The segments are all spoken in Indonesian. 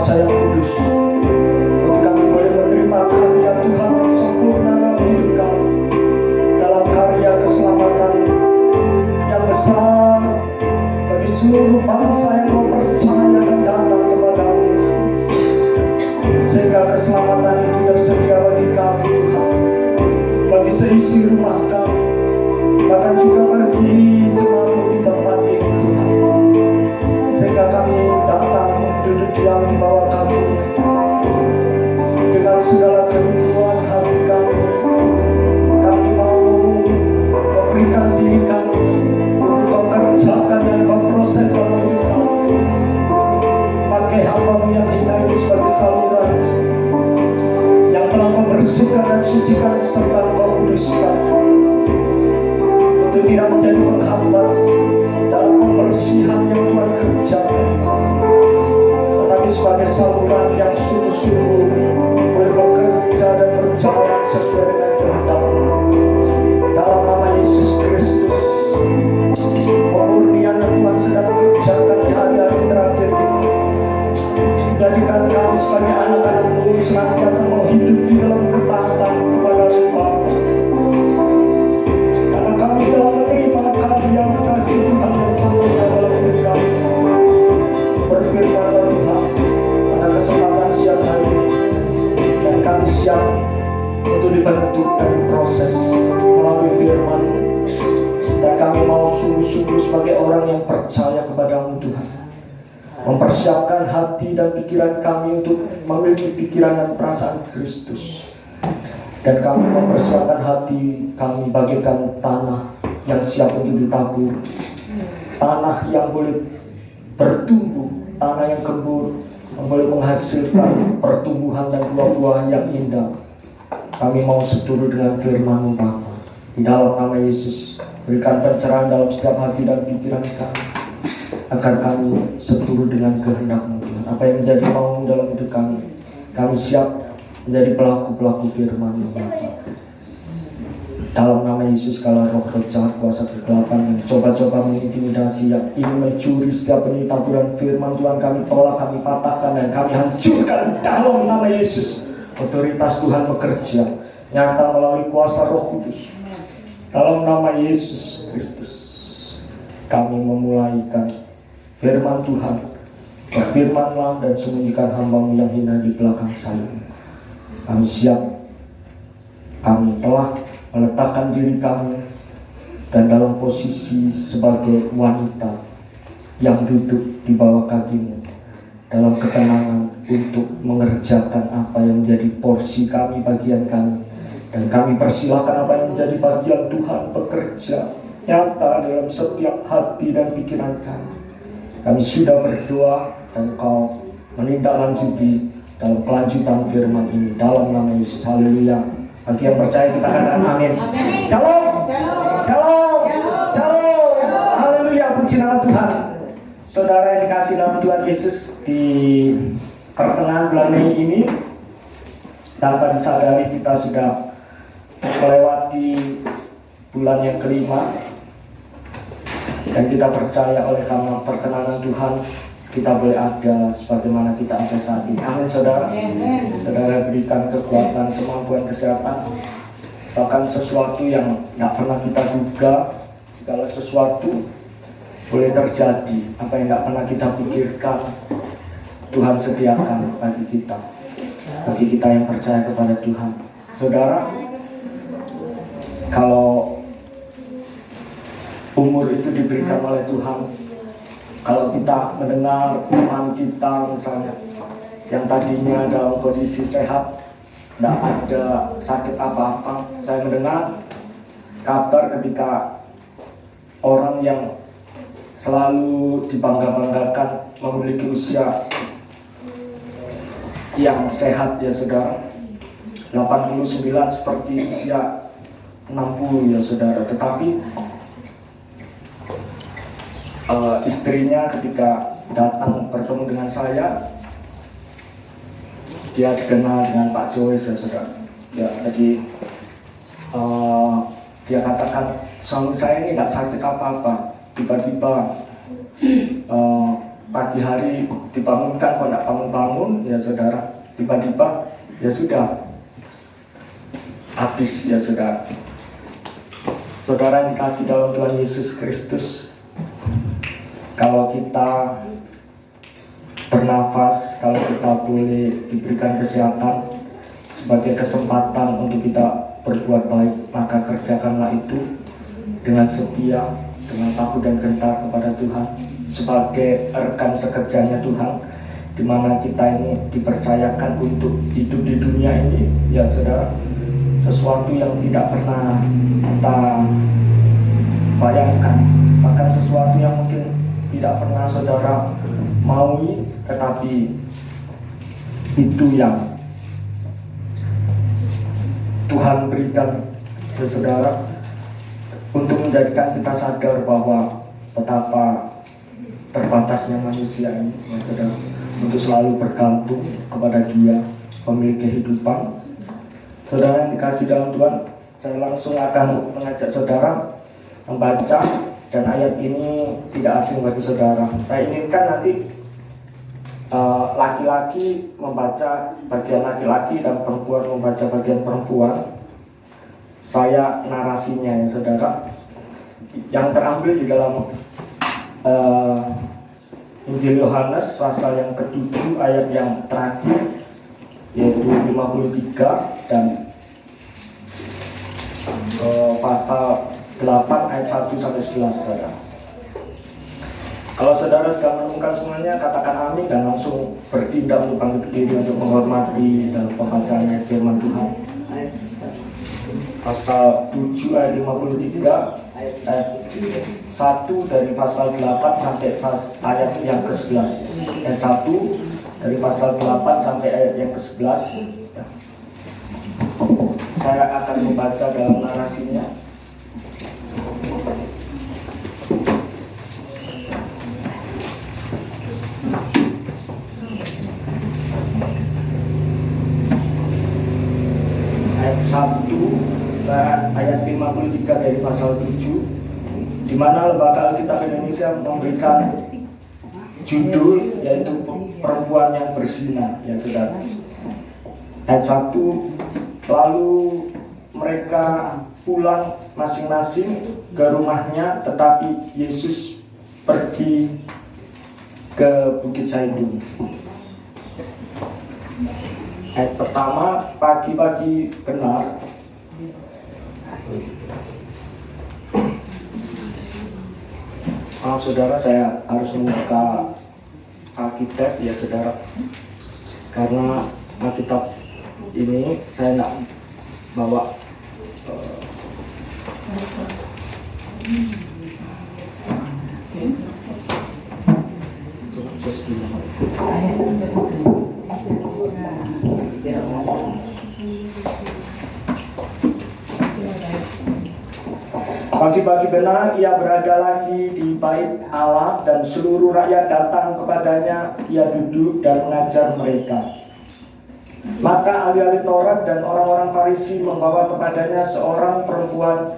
kuasa yang kudus, untuk kami boleh menerima karya Tuhan yang sempurna dalam hidup kami, dalam karya keselamatan yang besar bagi seluruh bangsa yang mau percaya dan datang kepadamu, sehingga keselamatan itu tersedia bagi kami Tuhan, bagi seisi rumah kami, bahkan juga bagi jemaat di tempat ini Tuhan, sehingga kami datang duduk diam di bawah kami dengan segala kerinduan hati kami. Kami mau memberikan diri kami untuk kau kerjakan dan kau proses dalam hidup kami. Pakai hamba-Mu yang hina ini sebagai saluran yang telah kau bersihkan dan sucikan serta kau kuduskan, untuk tidak menjadi penghambat dalam pembersihan yang Tuhan kerjakan, tetapi sebagai saluran yang sungguh-sungguh boleh bekerja dan berjalan sesuai dengan kehendak-Mu. Dalam nama Yesus Kristus, pemurnian yang Tuhan sedang kerjakan di hari-hari terakhir ini, jadikan kami sebagai anak-anak-Mu senantiasa mau hidup di dalam ketaatan kepada-Mu Bapa. Karena kami telah menerima karya kasih Tuhan yang sempurna dalam hidup kami. Berfirman Tuhan pada kesempatan siang hari ini, dan kami siap untuk dibentuk dan diproses melalui firman, dan kami mau sungguh-sungguh sebagai orang yang percaya kepada-Mu Tuhan, mempersiapkan hati dan pikiran kami untuk memiliki pikiran dan perasaan Kristus, dan kami mempersiapkan hati kami bagaikan tanah yang siap untuk ditabur, tanah yang boleh bertumbuh, tanah yang gembur, yang boleh menghasilkan pertumbuhan dan buah-buah yang indah. Kami mau seturut dengan firman-Mu Bapa. Di dalam nama Yesus, berikan pencerahan dalam setiap hati dan pikiran kami, agar kami seturut dengan kehendak-Mu Tuhan. Apa yang menjadi mau dalam hidup kami siap menjadi pelaku-pelaku firman-Mu Bapa. Dalam nama Yesus, segala roh-roh jahat, kuasa kegelapan yang coba-coba mengintimidasi, yang ingin mencuri setiap benih taburan firman Tuhan, kami tolak, kami patahkan, dan kami hancurkan dalam nama Yesus. Otoritas Tuhan bekerja nyata melalui kuasa Roh Kudus. Dalam nama Yesus Kristus, kami memulaikan firman Tuhan. Berfirmanlah dan sembunyikan hamba-Mu yang hina di belakang saya. Kami siap, kami telah meletakkan diri kami dan dalam posisi sebagai wanita yang duduk di bawah kaki-Mu dalam ketenangan untuk mengerjakan apa yang menjadi porsi kami, bagian kami, dan kami persilahkan apa yang menjadi bagian Tuhan bekerja nyata dalam setiap hati dan pikiran kami. Kami sudah berdoa dan Kau menindaklanjuti dalam kelanjutan firman ini dalam nama Yesus. Haleluya. Bagi yang percaya kita katakan amin. Shalom. Shalom. Shalom. Haleluya, puji nama Tuhan. Saudara yang dikasih dalam Tuhan Yesus, di pertengahan bulan Mei ini, tanpa disadari kita sudah melewati bulan yang kelima, dan kita percaya oleh karena perkenanan Tuhan kita boleh ada sebagaimana kita ada saat ini. Amin saudara. Saudara berikan kekuatan, kemampuan, kesehatan, bahkan sesuatu yang tidak pernah kita duga, segala sesuatu boleh terjadi. Apa yang tidak pernah kita pikirkan, Tuhan sediakan bagi kita yang percaya kepada Tuhan. Saudara, kalau umur itu diberikan oleh Tuhan, kalau kita mendengar teman kita misalnya yang tadinya dalam kondisi sehat, tidak ada sakit apa-apa, saya mendengar kabar ketika orang yang selalu dibangga-banggakan memiliki usia yang sehat ya saudara, 89 seperti usia 60 ya saudara, tetapi istrinya ketika datang bertemu dengan saya, dia dikenal dengan Pak Joyce ya saudara. Ya, jadi dia katakan suami saya ini tidak sakit apa-apa. Tiba-tiba pagi hari dibangunkan, kok tidak bangun-bangun, ya saudara, tiba-tiba ya sudah habis ya saudara. Saudara yang dikasih dalam Tuhan Yesus Kristus, kalau kita bernafas, kalau kita boleh diberikan kesehatan sebagai kesempatan untuk kita berbuat baik, maka kerjakanlah itu dengan setia, dengan takut dan gentar kepada Tuhan, sebagai rekan sekerjanya Tuhan, di mana kita ini dipercayakan untuk hidup di dunia ini, ya saudara, sesuatu yang tidak pernah kita bayangkan, bahkan sesuatu yang mungkin tidak pernah saudara maui, tetapi itu yang Tuhan berikan ke saudara untuk menjadikan kita sadar bahwa betapa terbatasnya manusia ini, ya saudara, untuk selalu bergantung kepada Dia, pemilik kehidupan. Saudara yang dikasih dalam Tuhan, saya langsung akan mengajak saudara membaca, dan ayat ini tidak asing bagi saudara. Saya inginkan nanti laki-laki membaca bagian laki-laki dan perempuan membaca bagian perempuan. Saya narasinya ya saudara, yang terambil di dalam Injil Yohanes pasal yang ke-7 ayat yang terakhir, yaitu 53, dan pasal 8 ayat 1 sampai 11 saudara. Kalau saudara sudah menemukan semuanya, katakan amin dan langsung bertindak untuk bangkit berdiri untuk menghormati dalam pembacaan ayat firman Tuhan. Pasal 7 ayat 53, ayat 1 dari pasal 8 sampai ayat yang ke-11. Ayat 1 dari pasal 8 sampai ayat yang ke-11. Saya akan membaca dalam narasinya. Ayat 53 dari pasal 7, di mana Lembaga Alkitab Indonesia memberikan judul yaitu perempuan yang berzina, ya saudara. Ayat 1, lalu mereka pulang masing-masing ke rumahnya, tetapi Yesus pergi ke Bukit Zaitun. Ayat pertama, pagi-pagi benar. Maaf saudara, saya harus membuka Alkitab ya saudara, karena Alkitab ini saya tidak bawa Pagi-pagi benar ia berada lagi di bait Allah, dan seluruh rakyat datang kepadanya. Ia duduk dan mengajar mereka. Maka ahli-ahli Taurat dan orang-orang Farisi membawa kepadanya seorang perempuan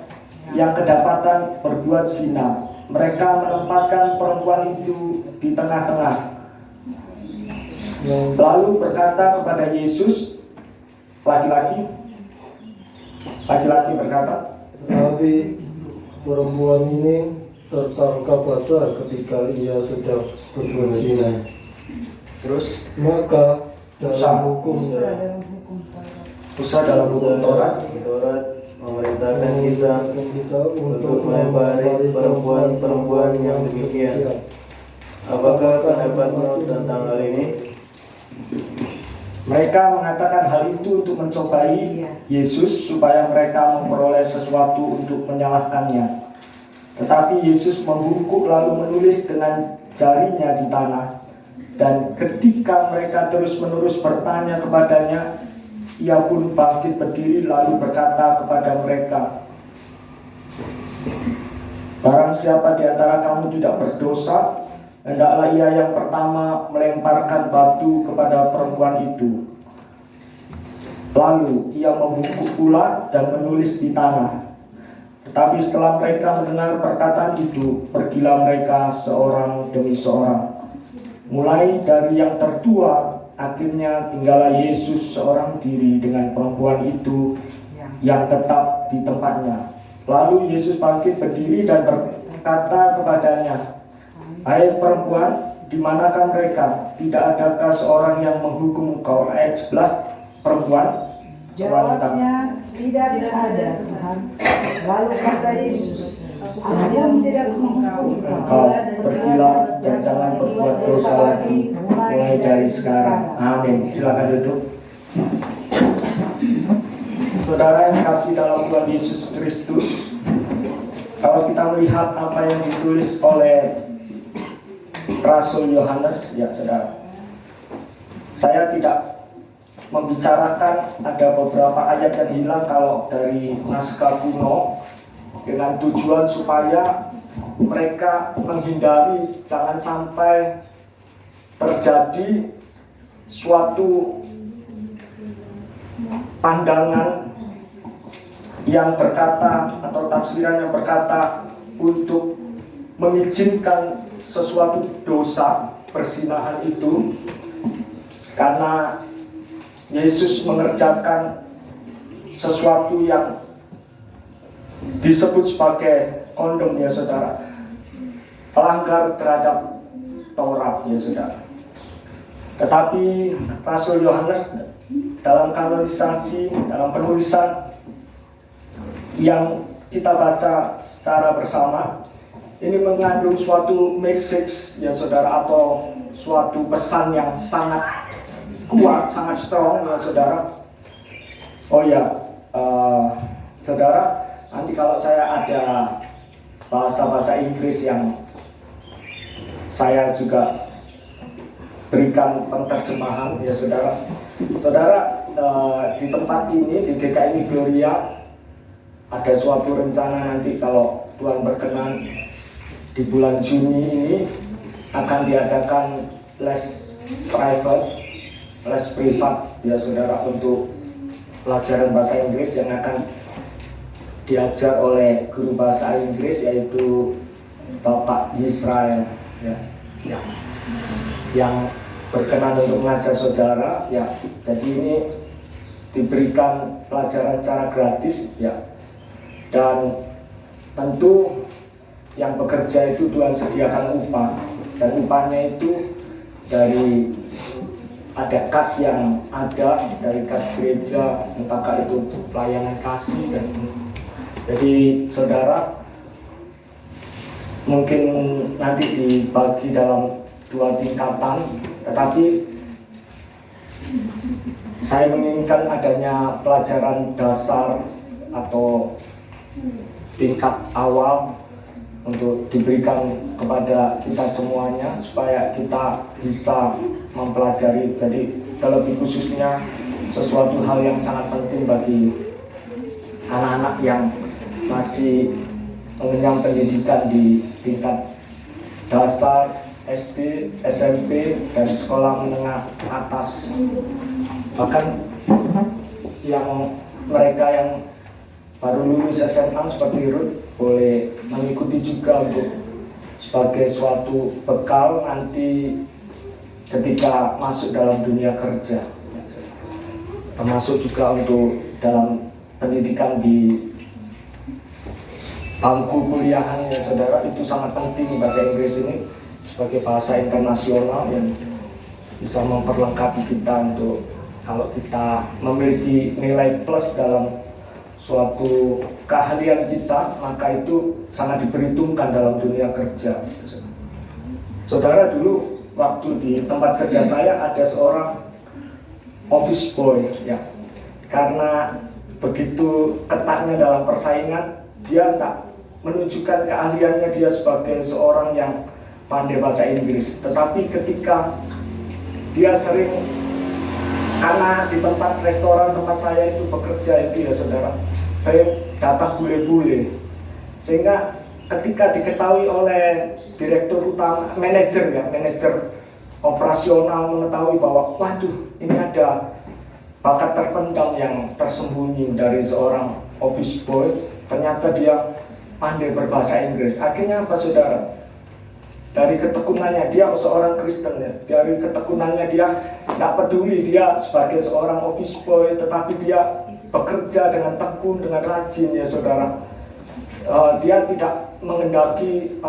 yang kedapatan berbuat zina. Mereka menempatkan perempuan itu di tengah-tengah, lalu berkata kepada Yesus, laki-laki berkata, "Tetapi perempuan ini tertangkap basah ketika ia sedang berbuat zina. Terus Maka dalam hukum dalam hukum Taurat memerintahkan kita untuk melempari perempuan yang demikian. Apakah pendapatmu tentang hal ini?" Mereka mengatakan hal itu untuk mencobai Yesus supaya mereka memperoleh sesuatu untuk menyalahkannya. Tetapi Yesus membungkuk lalu menulis dengan jarinya di tanah. Dan ketika mereka terus-menerus bertanya kepadanya, ia pun bangkit berdiri lalu berkata kepada mereka, "Barang siapa di antara kamu tidak berdosa, hendaklah ia yang pertama melemparkan batu kepada perempuan itu." Lalu ia membungkuk pula dan menulis di tanah. Tetapi setelah mereka mendengar perkataan itu, pergilah mereka seorang demi seorang. Mulai dari yang tertua, akhirnya tinggallah Yesus seorang diri dengan perempuan itu yang tetap di tempatnya. Lalu Yesus bangkit berdiri dan berkata kepadanya, "Hai perempuan, di manakah mereka? Tidak adakah seorang yang menghukum engkau?" Ayat 11, perempuan. Jawabnya, tidak ada Tuhan. Lalu kata Yesus, aku pun tidak menghukum Engkau pergilah dan jangan berbuat dosa lagi mulai dari sekarang. Amin. Silakan duduk. Saudara yang kasih dalam Tuhan Yesus Kristus, kalau kita melihat apa yang ditulis oleh Rasul Yohanes, ya saudara, saya tidak membicarakan ada beberapa ayat yang hilang kalau dari naskah kuno dengan tujuan supaya mereka menghindari jangan sampai terjadi suatu pandangan yang berkata atau tafsiran yang berkata untuk mengizinkan sesuatu dosa perzinahan itu karena Yesus mengerjakan sesuatu yang disebut sebagai kondom, ya saudara, pelanggar terhadap Taurat, ya saudara. Tetapi Rasul Yohanes dalam kanonisasi, dalam penulisan yang kita baca secara bersama, ini mengandung suatu message, ya saudara, atau suatu pesan yang sangat kuat, sangat strong, ya saudara. Oh ya, saudara, nanti kalau saya ada bahasa-bahasa Inggris yang saya juga berikan penterjemahan, ya saudara. Saudara, di tempat ini, di DKI Gloria, ada suatu rencana nanti kalau Tuhan berkenan di bulan Juni ini akan diadakan les private, les privat, ya saudara, untuk pelajaran bahasa Inggris yang akan diajar oleh guru bahasa Inggris yaitu Bapak Yisrael, ya, yang berkenan untuk mengajar saudara, ya. Jadi ini diberikan pelajaran secara gratis, ya, dan tentu yang bekerja itu Tuhan sediakan upah, dan upahnya itu dari ada kas yang ada dari kas gereja, entahkah itu pelayanan kasih. Dan jadi saudara mungkin nanti dibagi dalam 2 tingkatan, tetapi saya menginginkan adanya pelajaran dasar atau tingkat awal untuk diberikan kepada kita semuanya supaya kita bisa mempelajari. Jadi terlebih khususnya sesuatu hal yang sangat penting bagi anak-anak yang masih mengenyam pendidikan di tingkat dasar, SD, SMP, dan sekolah menengah atas. Bahkan yang mereka yang baru lulus SMA seperti Ruth boleh mengikuti juga untuk sebagai suatu bekal nanti ketika masuk dalam dunia kerja, termasuk juga untuk dalam pendidikan di bangku kuliahan, ya saudara. Itu sangat penting bahasa Inggris ini sebagai bahasa internasional yang bisa memperlengkapi kita untuk kalau kita memiliki nilai plus dalam suatu keahlian kita, maka itu sangat diperhitungkan dalam dunia kerja. Saudara, dulu waktu di tempat kerja saya ada seorang office boy, ya, karena begitu ketatnya dalam persaingan, dia tak menunjukkan keahliannya dia sebagai seorang yang pandai bahasa Inggris. Tetapi ketika dia sering, karena di tempat restoran tempat saya itu bekerja itu, ya saudara, saya datang bule-bule, sehingga ketika diketahui oleh direktur utama, manajer operasional mengetahui bahwa waduh, ini ada bakat terpendam yang tersembunyi dari seorang office boy, ternyata dia pandai berbahasa Inggris. Akhirnya apa saudara? dari ketekunannya dia seorang Kristen ya, dari ketekunannya dia tidak peduli dia sebagai seorang office boy, tetapi dia bekerja dengan tekun, dengan rajin ya saudara. Dia tidak mengendaki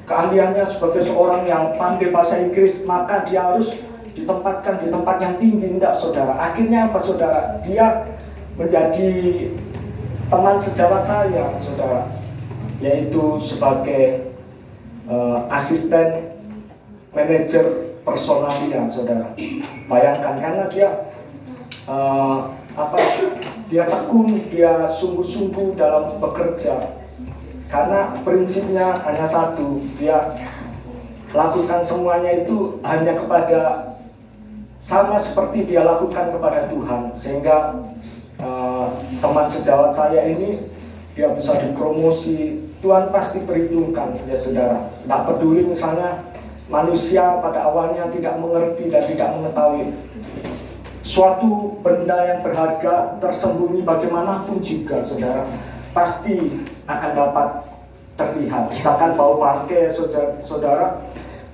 keahliannya sebagai seorang yang pandai bahasa Inggris, maka dia harus ditempatkan di tempat yang tinggi. Tidak saudara, akhirnya apa saudara? Dia menjadi teman sejawat saya saudara, yaitu sebagai asisten manajer personalia saudara. Bayangkan, karena dia dia tekun, dia sungguh-sungguh dalam bekerja, karena prinsipnya hanya satu, dia lakukan semuanya itu hanya kepada sama seperti dia lakukan kepada Tuhan, sehingga teman sejawat saya ini dia bisa dipromosi. Tuhan pasti perhitungkan ya saudara. Tidak peduli misalnya manusia pada awalnya tidak mengerti dan tidak mengetahui suatu benda yang berharga tersembunyi bagaimanapun juga saudara, pasti akan dapat terlihat. Misalkan bau bangkai saudara,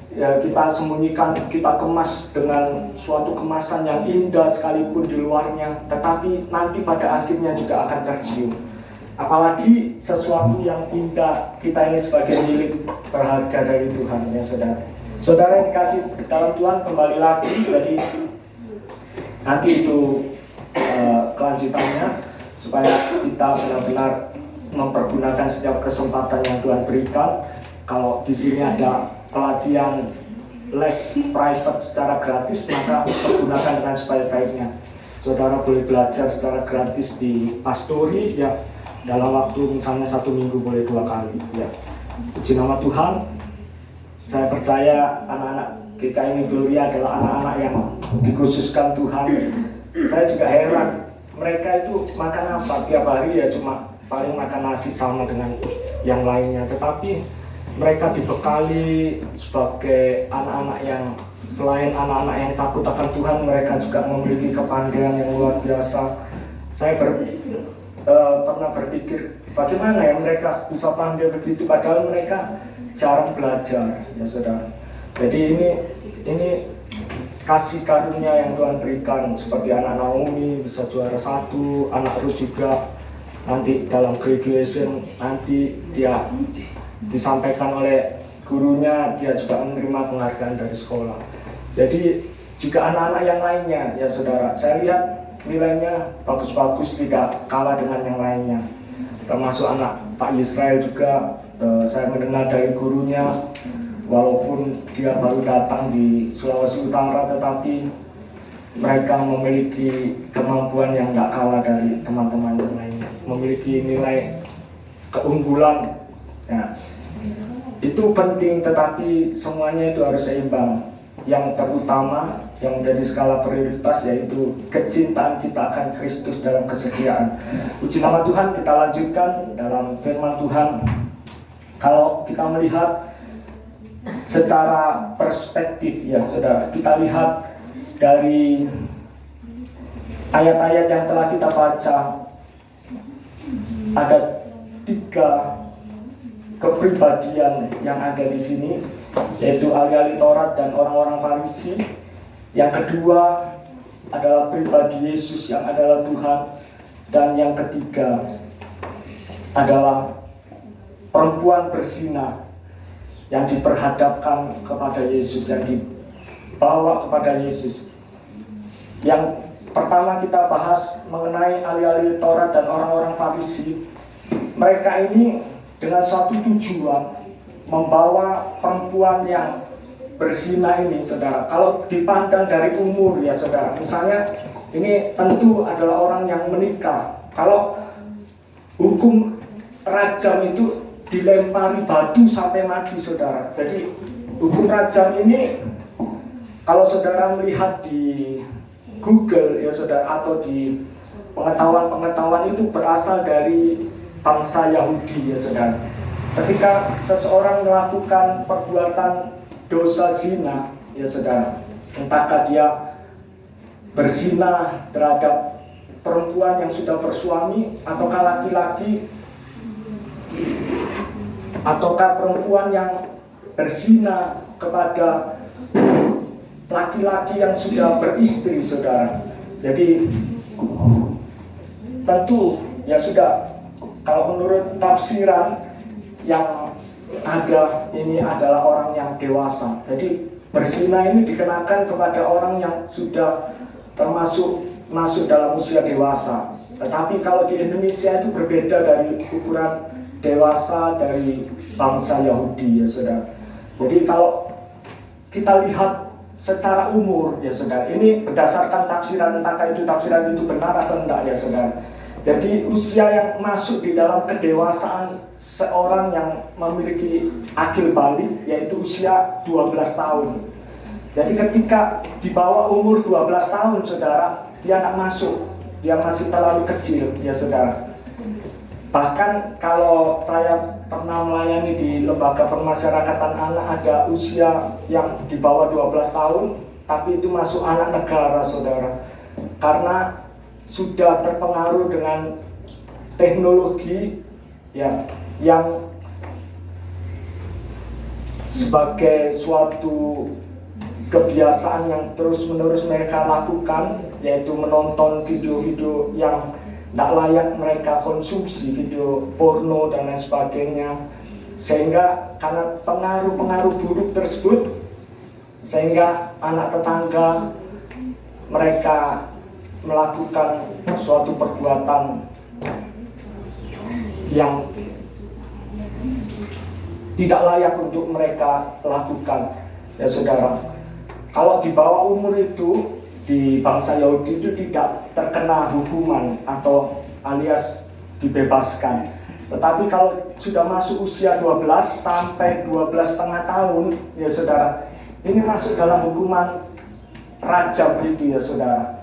ya kita sembunyikan, kita kemas dengan suatu kemasan yang indah sekalipun di luarnya, tetapi nanti pada akhirnya juga akan tercium. Apalagi sesuatu yang indah, kita ini sebagai milik berharga dari Tuhan ya saudara. Saudara yang dikasih dalam Tuhan, kembali lagi, jadi nanti itu kelanjutannya, supaya kita benar-benar mempergunakan setiap kesempatan yang Tuhan berikan. Kalau di sini ada pelatihan les private secara gratis, maka pergunakan dengan sebaik-baiknya. Saudara boleh belajar secara gratis di pastori ya, dalam waktu misalnya 1 minggu boleh 2 kali ya. Puji nama Tuhan. Saya percaya anak-anak GKI Gloria adalah anak-anak yang dikhususkan Tuhan. Saya juga heran, mereka itu makan apa tiap hari ya, cuma paling makan nasi sama dengan yang lainnya, tetapi mereka dibekali sebagai anak-anak yang, selain anak-anak yang takut akan Tuhan, mereka juga memiliki kepandaian yang luar biasa. Saya pernah berpikir bagaimana ya mereka bisa pandai begitu, padahal mereka jarang belajar ya saudara. Jadi ini kasih karunia yang Tuhan berikan, seperti anak Naomi bisa juara 1, anak Ruth juga nanti dalam graduation nanti dia disampaikan oleh gurunya, dia juga menerima penghargaan dari sekolah. Jadi juga anak-anak yang lainnya ya saudara, saya lihat nilainya bagus-bagus, tidak kalah dengan yang lainnya. Termasuk anak Pak Israel juga, saya mendengar dari gurunya, walaupun dia baru datang di Sulawesi Utara, tetapi mereka memiliki kemampuan yang tidak kalah dari teman-teman yang lainnya, memiliki nilai keunggulan ya. Itu penting, tetapi semuanya itu harus seimbang. Yang terutama, yang menjadi skala prioritas, yaitu kecintaan kita akan Kristus dalam kesetiaan. Puji nama Tuhan. Kita lanjutkan dalam firman Tuhan. Kalau kita melihat secara perspektif ya saudara, kita lihat dari ayat-ayat yang telah kita baca, ada 3 kepribadian yang ada di sini, yaitu ahli-ahli Taurat dan orang-orang Farisi. Yang kedua adalah pribadi Yesus yang adalah Tuhan, dan yang ketiga adalah perempuan berzina yang diperhadapkan kepada Yesus, yang dibawa kepada Yesus. Yang pertama kita bahas mengenai ahli-ahli Taurat dan orang-orang Farisi. Mereka ini dengan suatu tujuan membawa perempuan yang berzina ini saudara. Kalau dipandang dari umur ya saudara, misalnya ini tentu adalah orang yang menikah. Kalau hukum rajam itu dilempari batu sampai mati saudara. Jadi hukum rajam ini, kalau saudara melihat di Google ya saudara, atau di pengetahuan itu berasal dari bangsa Yahudi ya saudara. Ketika seseorang melakukan perbuatan dosa zina ya saudara, entahkah dia berzina terhadap perempuan yang sudah bersuami, ataukah laki-laki, ataukah perempuan yang berzina kepada laki-laki yang sudah beristri, saudara. Jadi tentu ya sudah, kalau menurut tafsiran yang ada, ini adalah orang yang dewasa. Jadi berzina ini dikenakan kepada orang yang sudah masuk dalam usia dewasa. Tetapi kalau di Indonesia itu berbeda dari ukuran dewasa dari bangsa Yahudi, ya saudara. Jadi kalau kita lihat secara umur, ya saudara, ini berdasarkan tafsiran, entahkah itu tafsiran itu benar atau tidak, ya saudara. Jadi usia yang masuk di dalam kedewasaan seorang yang memiliki akil balik yaitu usia 12 tahun. Jadi ketika di bawah umur 12 tahun, saudara, dia tidak masuk, dia masih terlalu kecil, ya saudara. Bahkan kalau saya pernah melayani di lembaga permasyarakatan anak, ada usia yang di bawah 12 tahun, tapi itu masuk anak negara, saudara. Karena sudah terpengaruh dengan teknologi ya, yang sebagai suatu kebiasaan yang terus-menerus mereka lakukan, yaitu menonton video-video yang tidak layak mereka konsumsi, video porno dan lain sebagainya. Sehingga karena pengaruh-pengaruh buruk tersebut, sehingga anak tetangga mereka melakukan suatu perbuatan yang tidak layak untuk mereka lakukan, ya saudara. Kalau di bawah umur itu di bangsa Yahudi itu tidak terkena hukuman atau alias dibebaskan. Tetapi kalau sudah masuk usia 12 sampai 12,5 tahun, ya saudara, ini masuk dalam hukuman rajam itu, ya saudara.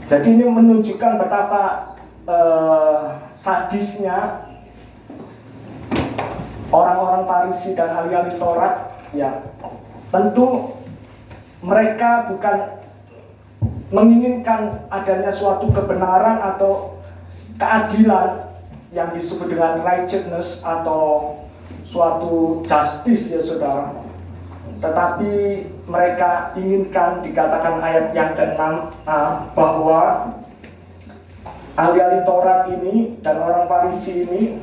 Jadi ini menunjukkan betapa sadisnya orang-orang Farisi dan ahli-ahli Taurat. Ya, tentu mereka bukan menginginkan adanya suatu kebenaran atau keadilan yang disebut dengan righteousness atau suatu justice, ya saudara. Tetapi mereka inginkan, dikatakan ayat yang ke-6a, bahwa ahli-ahli Taurat ini dan orang Farisi ini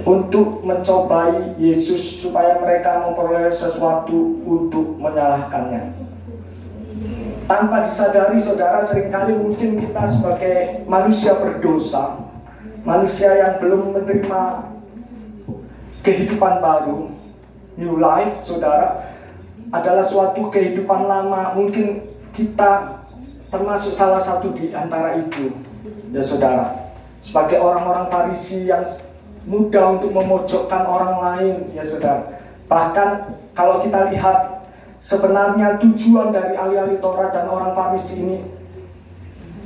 untuk mencobai Yesus supaya mereka memperoleh sesuatu untuk menyalahkannya. Tanpa disadari, saudara, seringkali mungkin kita sebagai manusia berdosa, manusia yang belum menerima kehidupan baru, new life, saudara, adalah suatu kehidupan lama. Mungkin kita termasuk salah satu di antara itu, ya saudara. Sebagai orang-orang Farisi yang mudah untuk memojokkan orang lain, ya saudara. Bahkan kalau kita lihat, sebenarnya tujuan dari ahli-ahli Taurat dan orang Farisi ini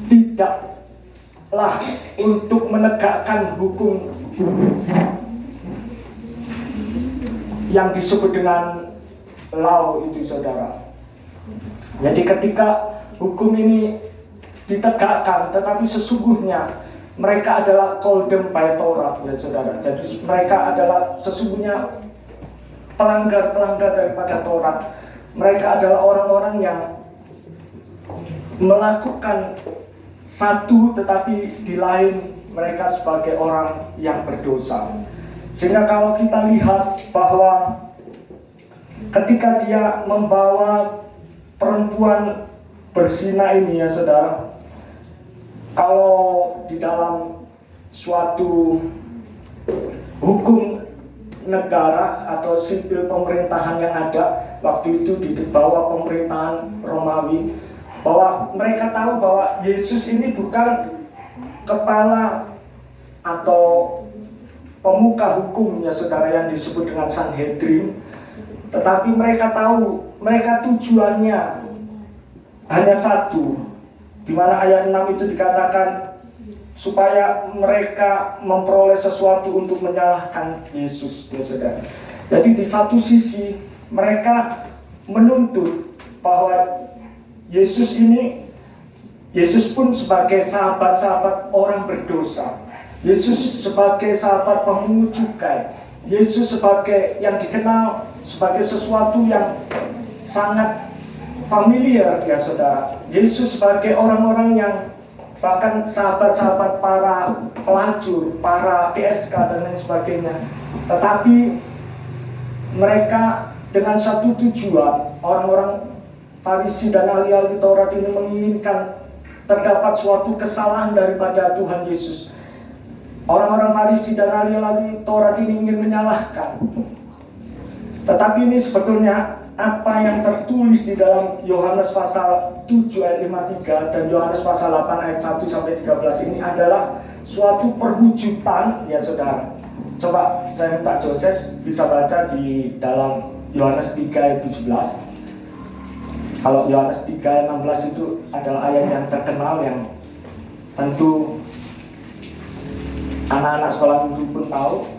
tidaklah untuk menegakkan hukum yang disebut dengan law itu, saudara. Jadi ketika hukum ini ditegakkan, tetapi sesungguhnya mereka adalah condemned by Taurat, ya saudara. Jadi mereka adalah sesungguhnya pelanggar-pelanggar daripada Taurat. Mereka adalah orang-orang yang melakukan satu, tetapi di lain mereka sebagai orang yang berdosa. Sehingga kalau kita lihat bahwa ketika dia membawa perempuan berzina ini, ya saudara, kalau di dalam suatu hukum negara atau sipil pemerintahan yang ada waktu itu di bawah pemerintahan Romawi, bahwa mereka tahu bahwa Yesus ini bukan kepala atau pemuka hukum, ya saudara, yang disebut dengan Sanhedrin, tetapi mereka tahu, mereka tujuannya hanya satu, di mana ayat 6 itu dikatakan supaya mereka memperoleh sesuatu untuk menyalahkan Yesus, ya saudara. Jadi di satu sisi mereka menuntut bahwa Yesus pun sebagai sahabat-sahabat orang berdosa, Yesus sebagai sahabat pemungut cukai, Yesus sebagai yang dikenal sebagai sesuatu yang sangat familiar ya saudara. Yesus sebagai orang-orang yang bahkan sahabat-sahabat para pelacur, para PSK dan lain sebagainya. Tetapi mereka dengan satu tujuan, orang-orang Farisi dan ahli-ahli Taurat ini menginginkan terdapat suatu kesalahan daripada Tuhan Yesus. Orang-orang Farisi dan ahli-ahli Taurat ini ingin menyalahkan. Tetapi ini sebetulnya apa yang tertulis di dalam Yohanes pasal 7 ayat 53 dan Yohanes pasal 8 ayat 1 sampai 13 ini adalah suatu perwujudan ya saudara. Coba saya minta Joses bisa baca di dalam Yohanes 3 ayat 17. Kalau Yohanes 3 ayat 16 itu adalah ayat yang terkenal yang tentu anak-anak sekolah minggu pun tahu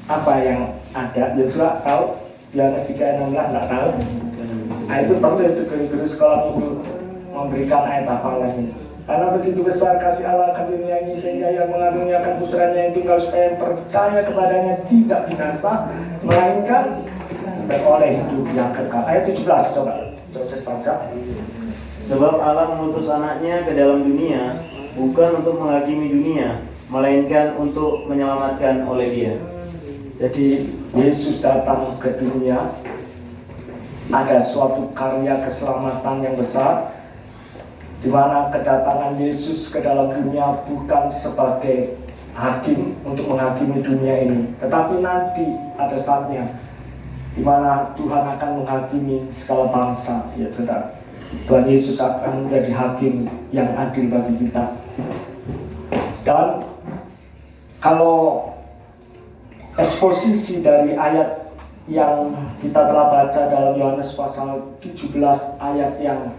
apa yang ada. Yosua tahu, Yohanes 3 ayat 16 nggak tahu. Nah itu perlu itu guru-guru sekolah minggu memberikan ayat hafalan. Karena begitu besar kasih Allah akan dunia ini sehingga Ia mengaruniakan putranya yang tunggal supaya yang percaya kepadanya tidak binasa melainkan beroleh hidup yang kekal. Ayat 17 coba Joseph baca. Sebab Allah mengutus anaknya ke dalam dunia bukan untuk menghakimi dunia, melainkan untuk menyelamatkan oleh Dia. Jadi Yesus datang ke dunia, ada suatu karya keselamatan yang besar, di mana kedatangan Yesus ke dalam dunia bukan sebagai hakim untuk menghakimi dunia ini, tetapi nanti ada saatnya di mana Tuhan akan menghakimi segala bangsa, ya saudara. Tuhan Yesus akan menjadi hakim yang adil bagi kita. Dan kalau eksposisi dari ayat yang kita telah baca dalam Yohanes pasal 17 ayat yang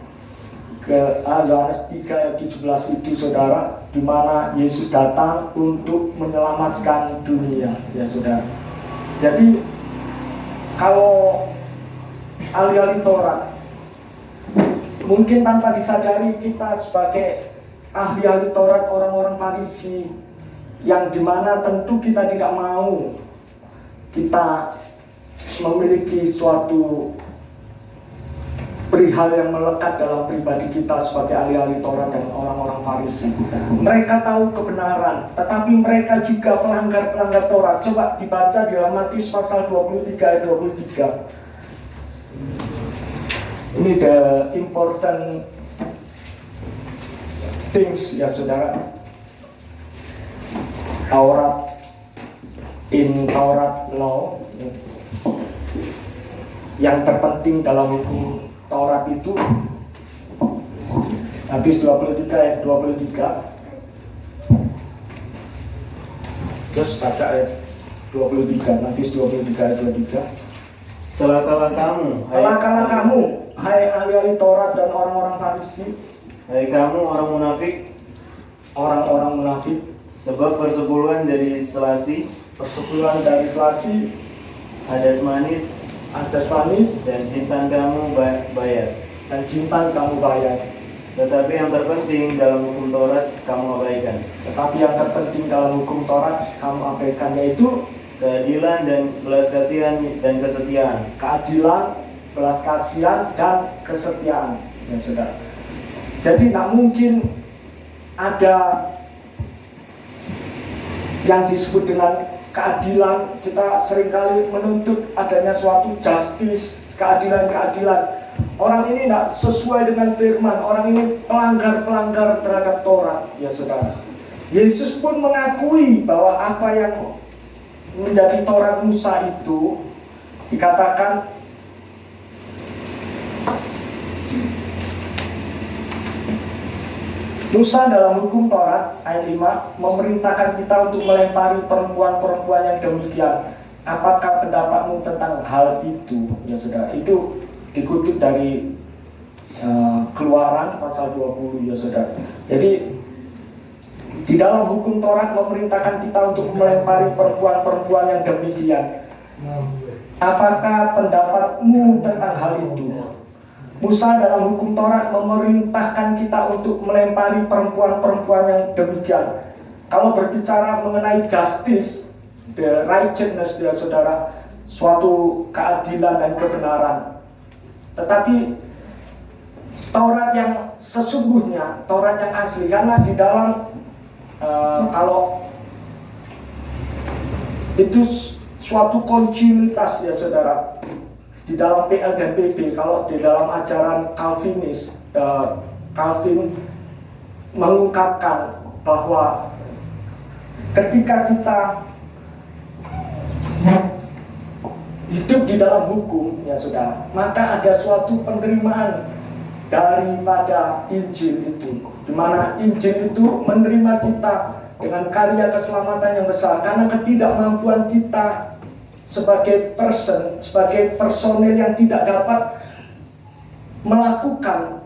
ke Yohanes 3 ayat 17 itu saudara, di mana Yesus datang untuk menyelamatkan dunia ya saudara. Jadi kalau ahli-ahli Taurat mungkin tanpa disadari kita sebagai ahli-ahli Taurat, orang-orang Farisi yang dimana tentu kita tidak mau kita memiliki suatu perihal yang melekat dalam pribadi kita sebagai ahli-ahli Taurat dan orang-orang Farisi. Mereka tahu kebenaran, tetapi mereka juga pelanggar-pelanggar Taurat. Coba dibaca di dalam Matius pasal 23 ayat 23. Ini the important things ya saudara. Taurat in Taurat law yang terpenting dalam hukum Taurat itu Matius 23 ayat 23. Just baca ayat 23, Matius 23 ayat 23. Celakalah kamu, hai ahli-ahli Taurat dan orang-orang Farisi, hai kamu orang munafik, sebab persepuluhan dari Selasi, hadas manis, dan jintan kamu bayar. Tetapi yang terpenting dalam hukum Taurat kamu abaikan, yaitu keadilan dan belas kasihan dan kesetiaan. Ya saudara. Jadi tidak mungkin ada yang disebut dengan keadilan. Kita seringkali menuntut adanya suatu justice, keadilan. Orang ini tidak sesuai dengan firman, orang ini pelanggar terhadap Taurat, ya saudara. Yesus pun mengakui bahwa apa yang menjadi Taurat Musa itu dikatakan Musa dalam hukum Taurat ayat 5 memerintahkan kita untuk melempari perempuan-perempuan yang demikian. Apakah pendapatmu tentang hal itu? Ya saudara, itu dikutip dari Keluaran pasal 20 ya saudara. Jadi di dalam hukum Taurat memerintahkan kita untuk melempari perempuan-perempuan yang demikian. Apakah pendapatmu tentang hal itu? Musa dalam hukum Taurat memerintahkan kita untuk melempari perempuan-perempuan yang demikian. Kalau berbicara mengenai justice, the righteousness ya saudara, suatu keadilan dan kebenaran. Tetapi Taurat yang sesungguhnya, Taurat yang asli, karena di dalam kalau itu suatu kontinuitas ya saudara, di dalam PL dan PB. Kalau di dalam ajaran Calvinis, Calvin mengungkapkan bahwa ketika kita hidup di dalam hukum ya saudara, maka ada suatu penerimaan daripada Injil itu, di mana Injil itu menerima kita dengan karya keselamatan yang besar, karena ketidakmampuan kita sebagai personil yang tidak dapat melakukan,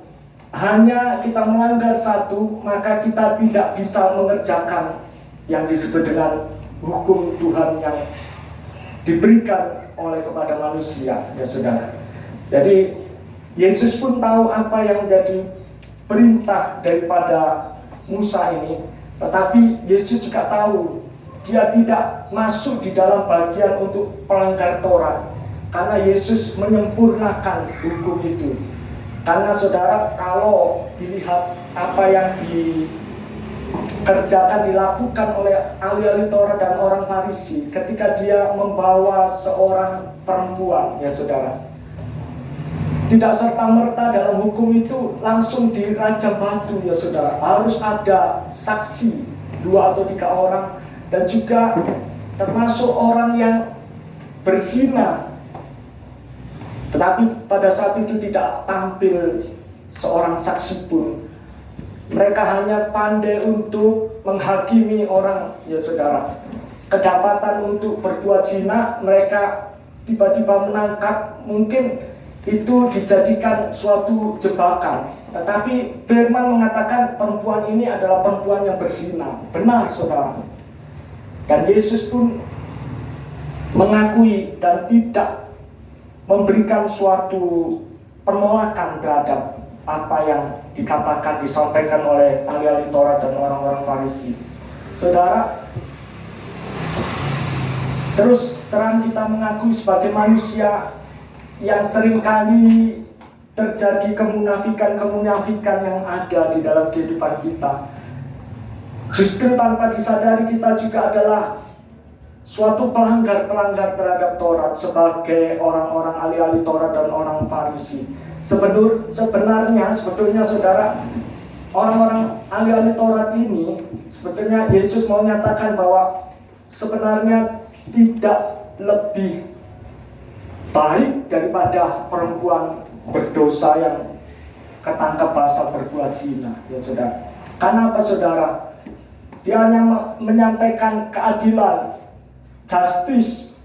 hanya kita melanggar satu, maka kita tidak bisa mengerjakan yang disebut dengan hukum Tuhan yang diberikan oleh kepada manusia ya saudara. Jadi Yesus pun tahu apa yang menjadi perintah daripada Musa ini, tetapi Yesus juga tahu dia tidak masuk di dalam bagian untuk pelanggar Taurat, karena Yesus menyempurnakan hukum itu. Karena saudara, kalau dilihat apa yang dikerjakan, dilakukan oleh ahli-ahli Taurat dan orang Farisi ketika dia membawa seorang perempuan ya saudara, tidak serta-merta dalam hukum itu langsung dirajam batu ya saudara. Harus ada saksi 2 atau 3 orang, dan juga termasuk orang yang berzina. Tetapi pada saat itu tidak tampil seorang saksi pun. Mereka hanya pandai untuk menghakimi orang ya saudara. Kedapatan untuk berbuat zina, mereka tiba-tiba menangkap, mungkin itu dijadikan suatu jebakan. Tetapi firman mengatakan perempuan ini adalah perempuan yang berzina. Benar saudara. Dan Yesus pun mengakui dan tidak memberikan suatu penolakan terhadap apa yang dikatakan, disampaikan oleh ahli-ahli Taurat dan orang-orang Farisi. Saudara, terus terang kita mengakui sebagai manusia yang seringkali terjadi kemunafikan yang ada di dalam kehidupan kita. Justru tanpa disadari kita juga adalah suatu pelanggar terhadap Taurat sebagai orang-orang ahli-ahli Taurat dan orang Farisi. Sebetulnya saudara, orang-orang ahli-ahli Taurat ini, sebetulnya Yesus mau nyatakan bahwa sebenarnya tidak lebih baik daripada perempuan berdosa yang ketangkap basah berbuat zina ya saudara. Karena apa saudara? Dia hanya menyampaikan keadilan, justice,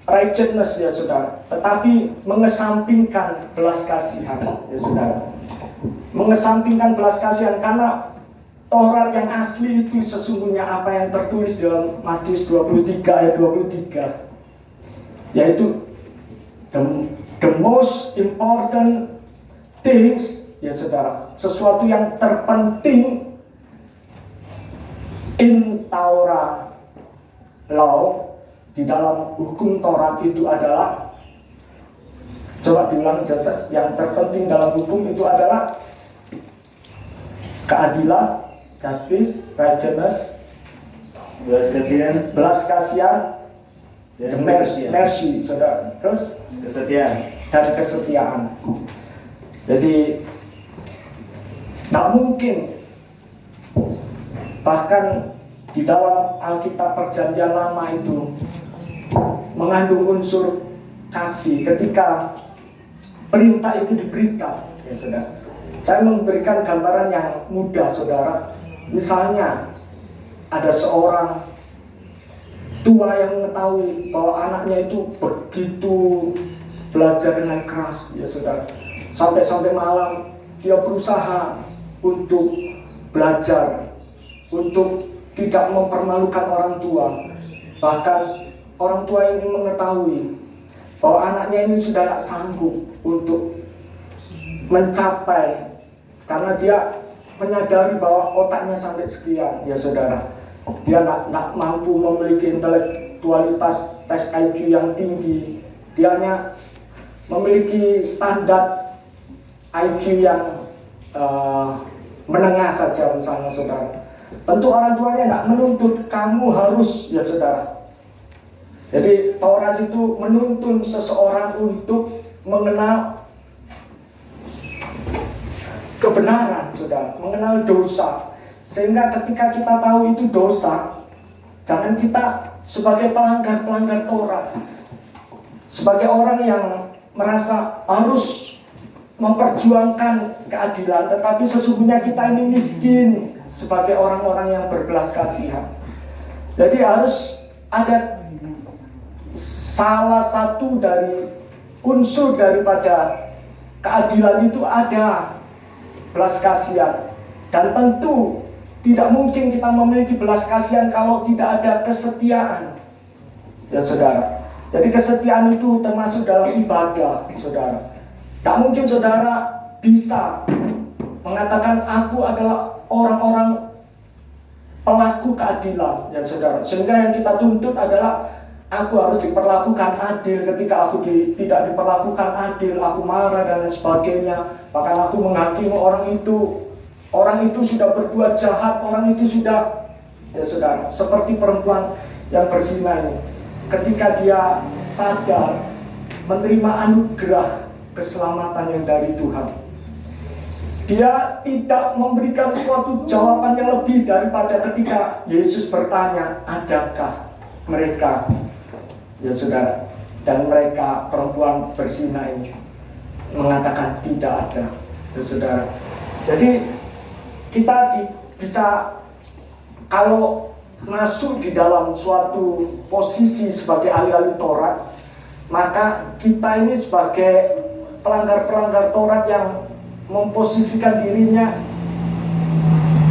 righteousness ya saudara, tetapi mengesampingkan belas kasihan ya saudara. Mengesampingkan belas kasihan, karena Taurat yang asli itu sesungguhnya apa yang tertulis dalam Matius 23 ayat 23, yaitu the most important things ya saudara, sesuatu yang terpenting in Torah law, di dalam hukum Taurat itu adalah, coba diulang Jesus, yang terpenting dalam hukum itu adalah keadilan, justice, righteousness, belas kasihan, the mercy, saudara. Terus kesetiaan dan kesetiaan. Jadi tak mungkin, bahkan di dalam Alkitab Perjanjian Lama itu mengandung unsur kasih ketika perintah itu diberikan ya saudara. Saya memberikan gambaran yang mudah saudara. Misalnya ada seorang tua yang mengetahui bahwa anaknya itu begitu belajar dengan keras ya saudara, sampai malam dia berusaha untuk belajar, untuk tidak mempermalukan orang tua. Bahkan orang tua ini mengetahui bahwa anaknya ini sudah tak sanggup untuk mencapai, karena dia menyadari bahwa otaknya sampai sekian ya saudara. Dia tak mampu memiliki intelektual intelektualitas, tes IQ yang tinggi. Dia hanya memiliki standar IQ yang menengah saja misalnya saudara. Tentu orang tuanya tidak menuntut kamu harus ya saudara. Jadi Taurat itu menuntun seseorang untuk mengenal kebenaran saudara, mengenal dosa. Sehingga ketika kita tahu itu dosa, jangan kita sebagai pelanggar Taurat, sebagai orang yang merasa harus memperjuangkan keadilan, tetapi sesungguhnya kita ini miskin sebagai orang-orang yang berbelas kasihan. Jadi harus ada salah satu dari unsur daripada keadilan itu ada belas kasihan. Dan tentu tidak mungkin kita memiliki belas kasihan kalau tidak ada kesetiaan. Ya saudara. Jadi kesetiaan itu termasuk dalam ibadah saudara. Tak mungkin saudara bisa mengatakan aku adalah orang-orang pelaku keadilan ya saudara. Sehingga yang kita tuntut adalah aku harus diperlakukan adil. Ketika aku tidak diperlakukan adil, aku marah dan lain sebagainya. Bahkan aku menghakimi orang itu sudah berbuat jahat, orang itu sudah ya saudara, seperti perempuan yang berzina ini. Ketika dia sadar menerima anugerah keselamatan yang dari Tuhan, dia tidak memberikan suatu jawaban yang lebih daripada ketika Yesus bertanya, adakah mereka ya saudara, dan mereka perempuan berzina ini mengatakan tidak ada ya saudara. Jadi kita bisa kalau masuk di dalam suatu posisi sebagai ahli-ahli Taurat, maka kita ini sebagai pelanggar Taurat yang memposisikan dirinya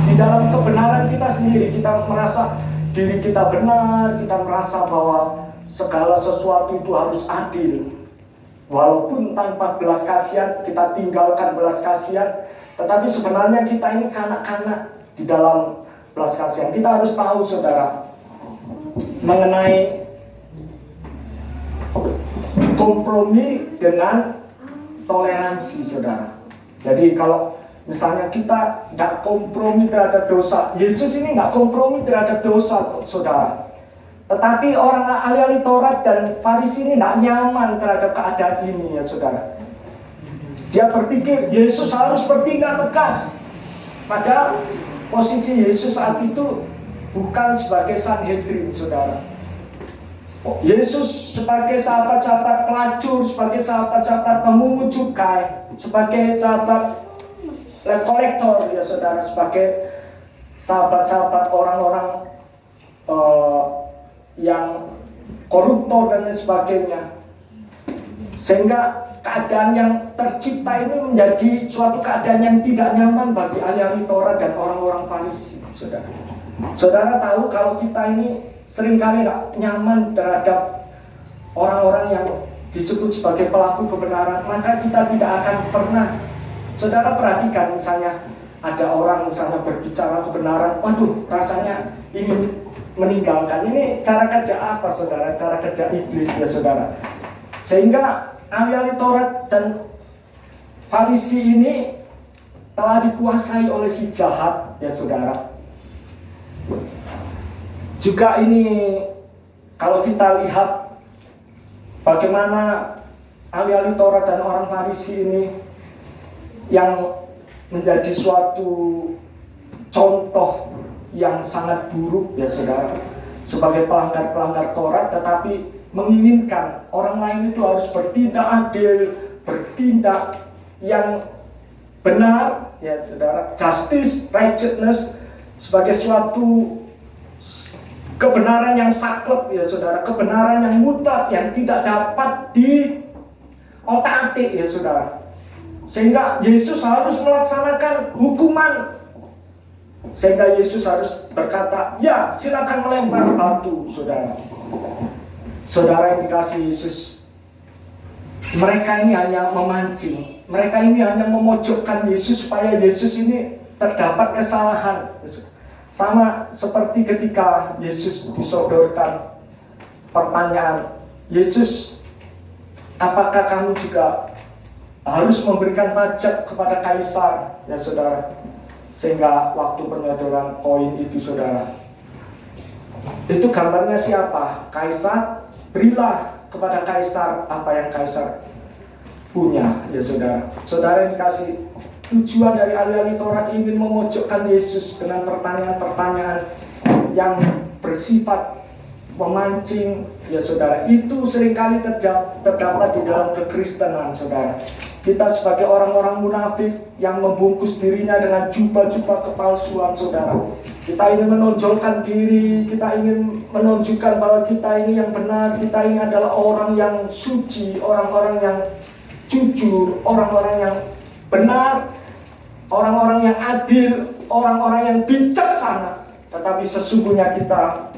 di dalam kebenaran kita sendiri. Kita merasa diri kita benar, kita merasa bahwa segala sesuatu itu harus adil. Walaupun tanpa belas kasihan, kita tinggalkan belas kasihan, tetapi sebenarnya kita ini kanak-kanak di dalam belas kasihan. Kita harus tahu saudara mengenai kompromi dengan toleransi saudara. Jadi kalau misalnya kita tidak kompromi terhadap dosa, Yesus ini tidak kompromi terhadap dosa saudara. Tetapi orang ahli-ahli Taurat dan Farisi ini tidak nyaman terhadap keadaan ini ya saudara. Dia berpikir Yesus harus bertindak tegas. Padahal posisi Yesus saat itu bukan sebagai Sanhedrin saudara. Yesus sebagai sahabat-sahabat pelacur, sebagai sahabat-sahabat pemungut cukai, sebagai sahabat kolektor ya saudara, sebagai sahabat-sahabat orang-orang yang koruptor dan lain sebagainya. Sehingga keadaan yang tercipta ini menjadi suatu keadaan yang tidak nyaman bagi ahli-ahli Taurat dan orang-orang Farisi saudara. Saudara tahu kalau kita ini seringkali tidak nyaman terhadap orang-orang yang disebut sebagai pelaku kebenaran, maka kita tidak akan pernah. Saudara perhatikan misalnya ada orang misalnya berbicara kebenaran, waduh rasanya ingin meninggalkan. Ini cara kerja apa saudara? Cara kerja iblis ya saudara. Sehingga ahli-ahli Taurat dan Farisi ini telah dikuasai oleh si jahat ya saudara. Juga ini kalau kita lihat bagaimana ahli-ahli Taurat dan orang Farisi ini yang menjadi suatu contoh yang sangat buruk ya saudara, sebagai pelanggar Taurat, tetapi menginginkan orang lain itu harus bertindak adil, bertindak yang benar ya saudara, justice, righteousness sebagai suatu kebenaran yang saklek ya saudara, kebenaran yang mutlak yang tidak dapat diotak-atik ya saudara. Sehingga Yesus harus melaksanakan hukuman. Sehingga Yesus harus berkata, ya silakan melempar batu saudara. Saudara yang dikasihi Yesus, mereka ini hanya memancing, mereka ini hanya memojokkan Yesus supaya Yesus ini terdapat kesalahan. Sama seperti ketika Yesus disodorkan pertanyaan, Yesus, apakah kami juga harus memberikan pajak kepada kaisar, ya saudara? Sehingga waktu penyodoran koin itu, saudara, itu gambarnya siapa? Kaisar, berilah kepada kaisar apa yang kaisar punya, ya saudara. Saudara yang dikasih, tujuan dari ahli-ahli Taurat ingin memojokkan Yesus dengan pertanyaan-pertanyaan yang bersifat memancing, ya saudara. Itu seringkali terdapat di dalam kekristenan, saudara. Kita sebagai orang-orang munafik yang membungkus dirinya dengan jubah-jubah kepalsuan, saudara. Kita ingin menonjolkan diri, kita ingin menunjukkan bahwa kita ini yang benar, kita ini adalah orang yang suci, orang-orang yang jujur, orang-orang yang benar, orang-orang yang adil, orang-orang yang bijaksana. Tetapi sesungguhnya kita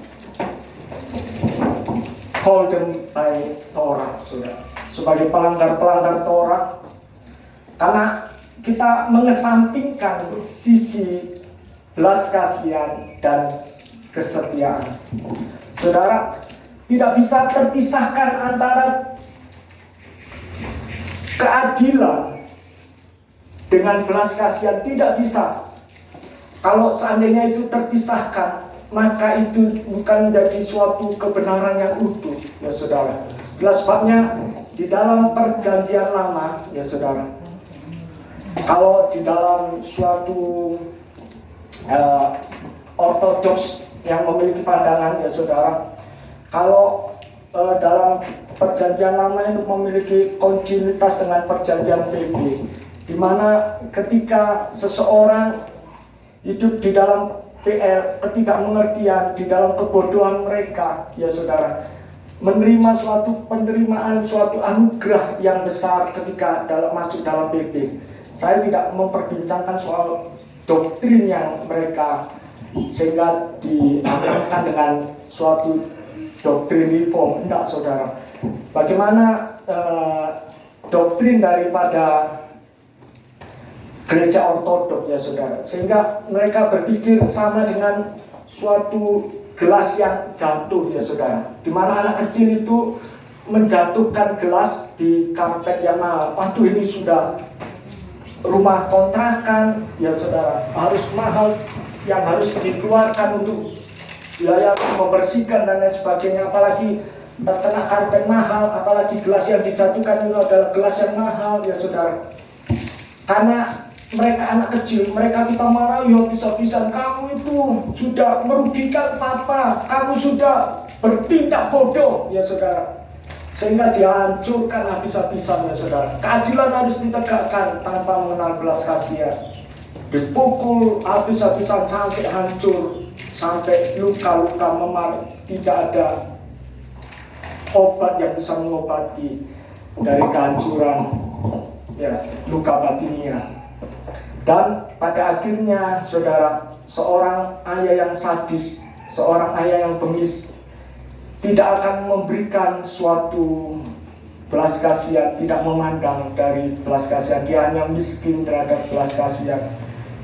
called them by Torah, saudara, sebagai pelanggar-pelanggar Torah, karena kita mengesampingkan sisi belas kasihan dan kesetiaan. Saudara, tidak bisa terpisahkan antara keadilan dengan belas kasihan, tidak bisa. Kalau seandainya itu terpisahkan, maka itu bukan menjadi suatu kebenaran yang utuh, ya saudara. Jelas sebabnya di dalam perjanjian lama, ya saudara, kalau di dalam suatu ortodoks yang memiliki pandangan, ya saudara, kalau dalam perjanjian lama itu memiliki kontinuitas dengan perjanjian PB, di mana ketika seseorang hidup di dalam PL, ketidakmengertian, di dalam kebodohan mereka, ya saudara, menerima suatu penerimaan, suatu anugerah yang besar ketika masuk dalam PB. Saya tidak memperbincangkan soal doktrin yang mereka sehingga diamalkan dengan suatu doktrin reform, enggak saudara. Bagaimana doktrin daripada gereja ortodok, ya saudara, sehingga mereka berpikir sama dengan suatu gelas yang jatuh, ya saudara, di mana anak kecil itu menjatuhkan gelas di karpet yang mahal. Waduh, ini sudah rumah kontrakan, ya saudara, harus mahal, yang harus dikeluarkan untuk biaya membersihkan dan lain sebagainya. Apalagi terkena karpet mahal, apalagi gelas yang dijatuhkan itu adalah gelas yang mahal, ya saudara. Karena mereka anak kecil, mereka kita marah, ya bisa-bisa kamu itu sudah merugikan papa, kamu sudah bertindak bodoh, ya saudara. Sehingga dihancurkan habis-habisan, ya saudara. Keadilan harus ditegakkan tanpa mengenal belas kasihan. Dipukul habis-habisan sampai hancur, sampai luka-luka memar, tidak ada obat yang bisa mengobati dari kehancuran, ya, luka batinnya. Dan pada akhirnya, saudara, seorang ayah yang sadis, seorang ayah yang bengis, tidak akan memberikan suatu belas kasihan, tidak memandang dari belas kasihan. Dia hanya miskin terhadap belas kasihan.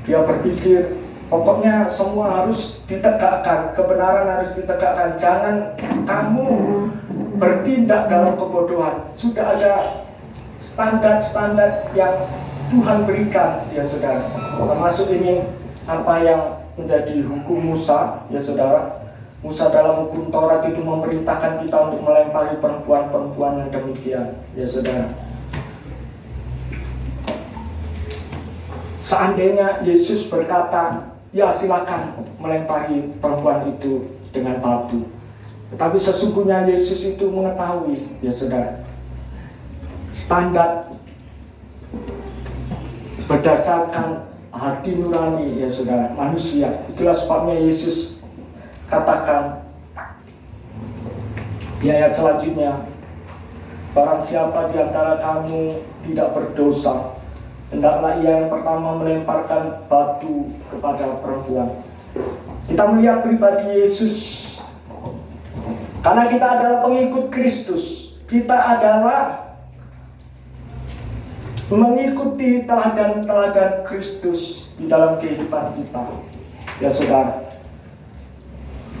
Dia berpikir, pokoknya semua harus ditegakkan, kebenaran harus ditegakkan. Jangan kamu bertindak dalam kebodohan. Sudah ada standar-standar yang Tuhan berikan, ya saudara. Termasuk ini apa yang menjadi hukum Musa, ya saudara. Musa dalam hukum Taurat itu memerintahkan kita untuk melempari perempuan-perempuan yang demikian, ya saudara. Seandainya Yesus berkata, ya silakan melempari perempuan itu dengan batu. Tetapi sesungguhnya Yesus itu mengetahui, ya saudara, standar berdasarkan hati nurani, ya saudara, manusia. Itulah sebabnya Yesus katakan di ayat selanjutnya, barang siapa di antara kamu tidak berdosa, hendaklah ia yang pertama melemparkan batu kepada perempuan. Kita melihat pribadi Yesus, karena kita adalah pengikut Kristus, kita adalah mengikuti teladan-teladan Kristus di dalam kehidupan kita, ya saudara.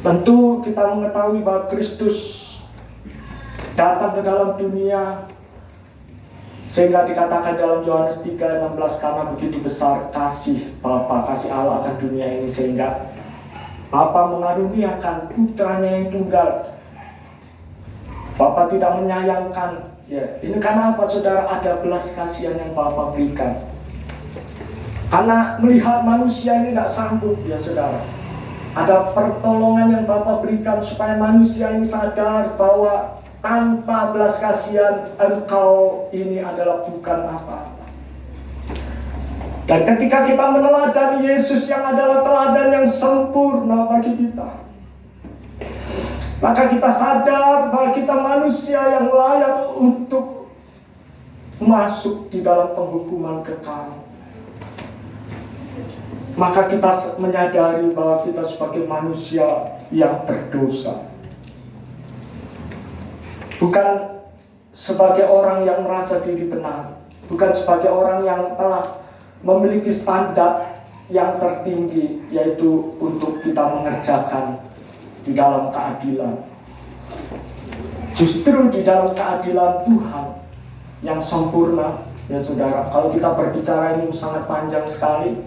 Tentu kita mengetahui bahwa Kristus datang ke dalam dunia, sehingga dikatakan dalam Yohanes 3:16, karena begitu besar kasih Bapa, kasih Allah akan dunia ini, sehingga Bapa mengaruniakan putranya yang tunggal. Bapa tidak menyayangkan, ya, ini karena apa saudara? Ada belas kasihan yang Bapa berikan. Karena melihat manusia ini tidak sanggup, ya saudara. Ada pertolongan yang Bapa berikan supaya manusia ini sadar bahwa tanpa belas kasihan engkau ini adalah bukan apa-apa. Dan ketika kita meneladani Yesus yang adalah teladan yang sempurna bagi kita, maka kita sadar bahwa kita manusia yang layak untuk masuk di dalam penghukuman kekal. Maka kita menyadari bahwa kita sebagai manusia yang berdosa, bukan sebagai orang yang merasa diri benar, bukan sebagai orang yang telah memiliki standar yang tertinggi, yaitu untuk kita mengerjakan di dalam keadilan. Justru di dalam keadilan Tuhan yang sempurna, ya saudara. Kalau kita berbicara ini sangat panjang sekali.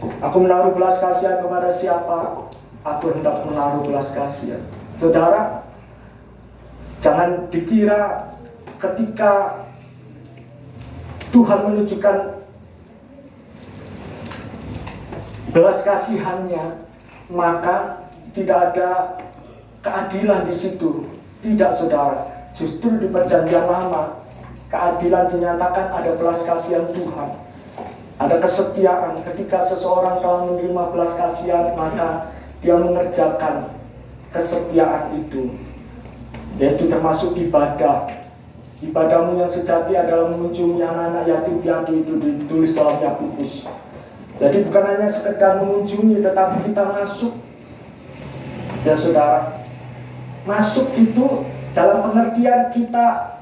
Aku menaruh belas kasihan kepada siapa? Aku hendak menaruh belas kasihan. Saudara, jangan dikira ketika Tuhan menunjukkan belas kasihannya, maka tidak ada keadilan di situ. Tidak, saudara. Justru di perjanjian lama, keadilan dinyatakan ada belas kasihan Tuhan. Ada kesetiaan. Ketika seseorang telah menerima belas kasihan, maka dia mengerjakan kesetiaan itu, yaitu termasuk ibadah. Ibadahmu yang sejati adalah mengunjungi anak-anak yatim piatu, itu ditulis dalam Yakobus. Jadi bukan hanya sekedar mengunjungi, tetapi kita masuk, ya saudara. Masuk itu dalam pengertian kita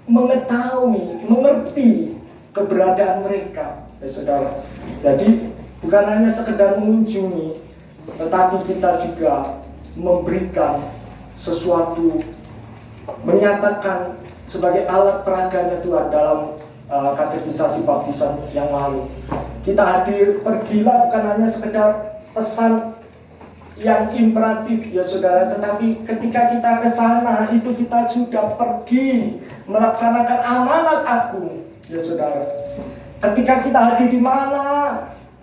mengetahui, mengerti keberadaan mereka, ya saudara. Jadi bukan hanya sekedar mengunjungi, tetapi kita juga memberikan sesuatu, menyatakan sebagai alat peraganya Tuhan dalam katekisasi baptisan yang lalu. Kita hadir, pergilah, bukan hanya sekedar pesan yang imperatif, ya saudara, tetapi ketika kita ke sana itu kita sudah pergi melaksanakan amanat agung, ya saudara. Ketika kita hadir di mana,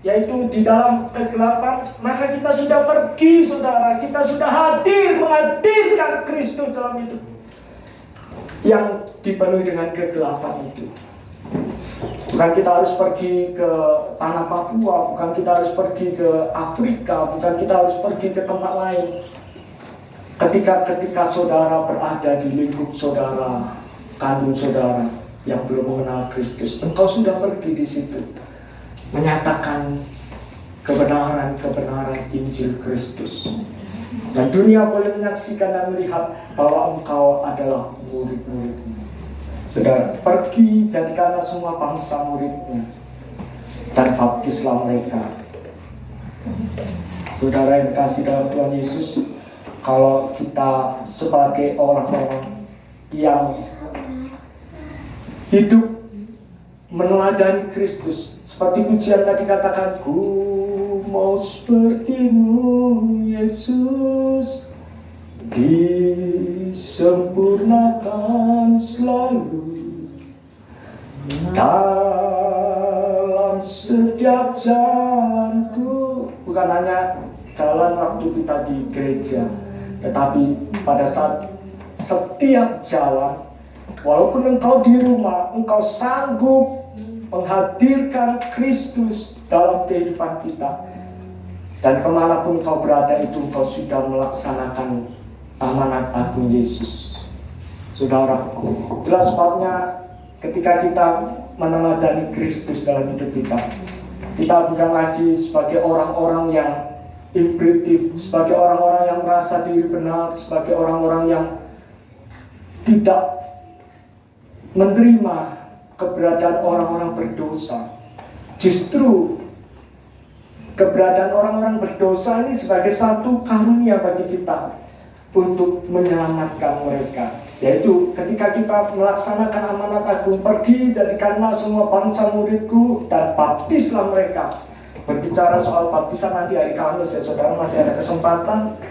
yaitu di dalam kegelapan, maka kita sudah pergi, saudara. Kita sudah hadir, menghadirkan Kristus dalam hidup yang dipenuhi dengan kegelapan itu. Bukan kita harus pergi ke tanah Papua, bukan kita harus pergi ke Afrika, bukan kita harus pergi ke tempat lain. Ketika saudara berada di lingkup saudara, kandung saudara yang belum mengenal Kristus, engkau sudah pergi di situ menyatakan kebenaran Injil Kristus. Dan dunia boleh menyaksikan dan melihat bahwa engkau adalah murid-muridnya. Saudara, pergi jadikanlah semua bangsa muridnya dan baptislah mereka. Saudara yang dikasihi dalam Tuhan Yesus, kalau kita sebagai orang-orang yang hidup meneladani Kristus, seperti pujian tadi katakan, ku mau sepertimu Yesus, disempurnakan selalu dalam setiap jalanku. Bukan hanya jalan waktu kita di gereja, tetapi pada saat setiap jalan, walaupun engkau di rumah, engkau sanggup menghadirkan Kristus dalam kehidupan kita. Dan kemanapun kau berada itu, kau sudah melaksanakan amanat agung Yesus. Saudara, itulah sebabnya ketika kita meneladani Kristus dalam hidup kita, kita bukan lagi sebagai orang-orang yang imperatif, sebagai orang-orang yang merasa diri benar, sebagai orang-orang yang tidak menerima keberadaan orang-orang berdosa. Justru keberadaan orang-orang berdosa ini sebagai satu karunia bagi kita untuk menyelamatkan mereka. Yaitu ketika kita melaksanakan amanat agung, pergi jadikanlah semua bangsa muridku dan baptislah mereka. Berbicara soal baptisan nanti hari Kamis ya saudara, masih ada kesempatan.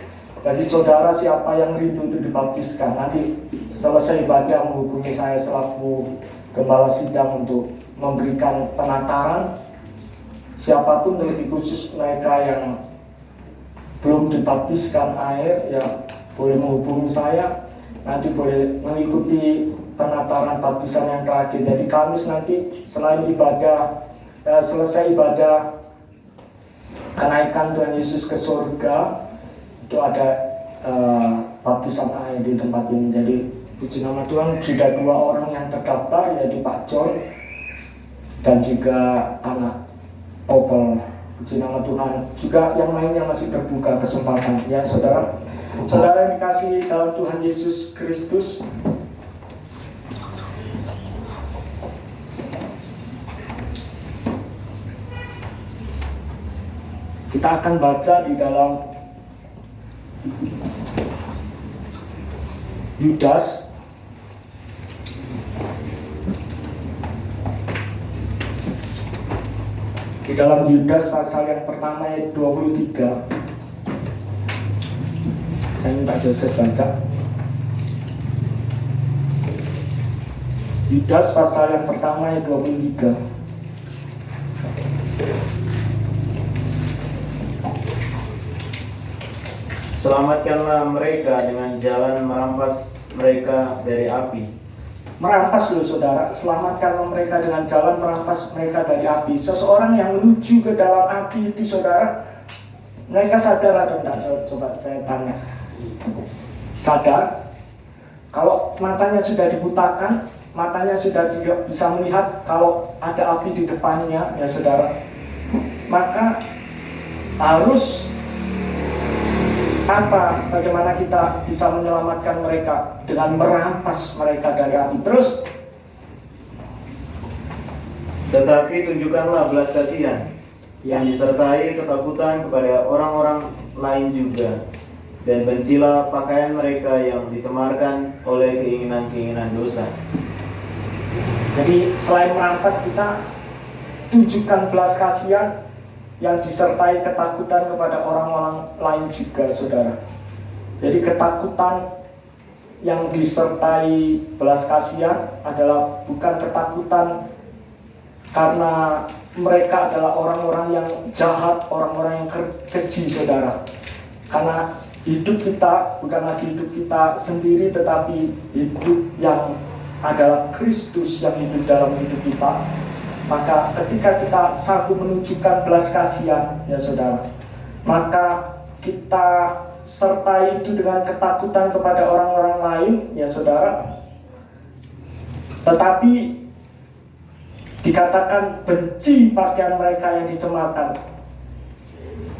Jadi saudara siapa yang rindu untuk dibaptiskan, nanti selesai ibadah menghubungi saya selaku gembala sidang untuk memberikan penataran. Siapapun lebih khusus mereka yang belum dibaptiskan air ya boleh menghubungi saya, nanti boleh mengikuti penataran baptisan yang terakhir. Jadi Kamis nanti selain ibadah selesai ibadah kenaikan Tuhan Yesus ke surga, itu ada baptisan air di tempat ini. Jadi puji nama Tuhan, sudah 2 orang yang terdaftar, yaitu Pak John dan juga anak Opel. Puji nama Tuhan. Juga yang lainnya masih terbuka kesempatan ya saudara. Saudara yang dikasihi dalam Tuhan Yesus Kristus, kita akan baca di dalam Yudas pasal yang pertama ayat 23. Saya minta Joses baca. Yudas pasal yang pertama ayat 23. Selamatkanlah mereka dengan jalan merampas mereka dari api. Merampas loh saudara, selamatkanlah mereka dengan jalan merampas mereka dari api. Seseorang yang menuju ke dalam api itu saudara, mereka sadar atau tidak? Coba saya tanya. Sadar? Kalau matanya sudah dibutakan, matanya sudah tidak bisa melihat kalau ada api di depannya ya saudara, maka harus apa? Bagaimana kita bisa menyelamatkan mereka? Dengan merampas mereka dari api. Terus, tetapi tunjukkanlah belas kasihan yang disertai ketakutan kepada orang-orang lain juga, dan bencilah pakaian mereka yang dicemarkan oleh keinginan-keinginan dosa. jadi selain merampas, kita tunjukkan belas kasihan yang disertai ketakutan kepada orang-orang lain juga saudara. Jadi ketakutan yang disertai belas kasihan adalah bukan ketakutan karena mereka adalah orang-orang yang jahat, orang-orang yang keji saudara. Karena hidup kita bukan lagi hidup kita sendiri, tetapi hidup yang adalah Kristus yang hidup dalam hidup kita. Maka ketika kita sanggup menunjukkan belas kasihan ya saudara, maka kita sertai itu dengan ketakutan kepada orang-orang lain ya saudara. Tetapi dikatakan benci pakaian mereka yang dicemarkan.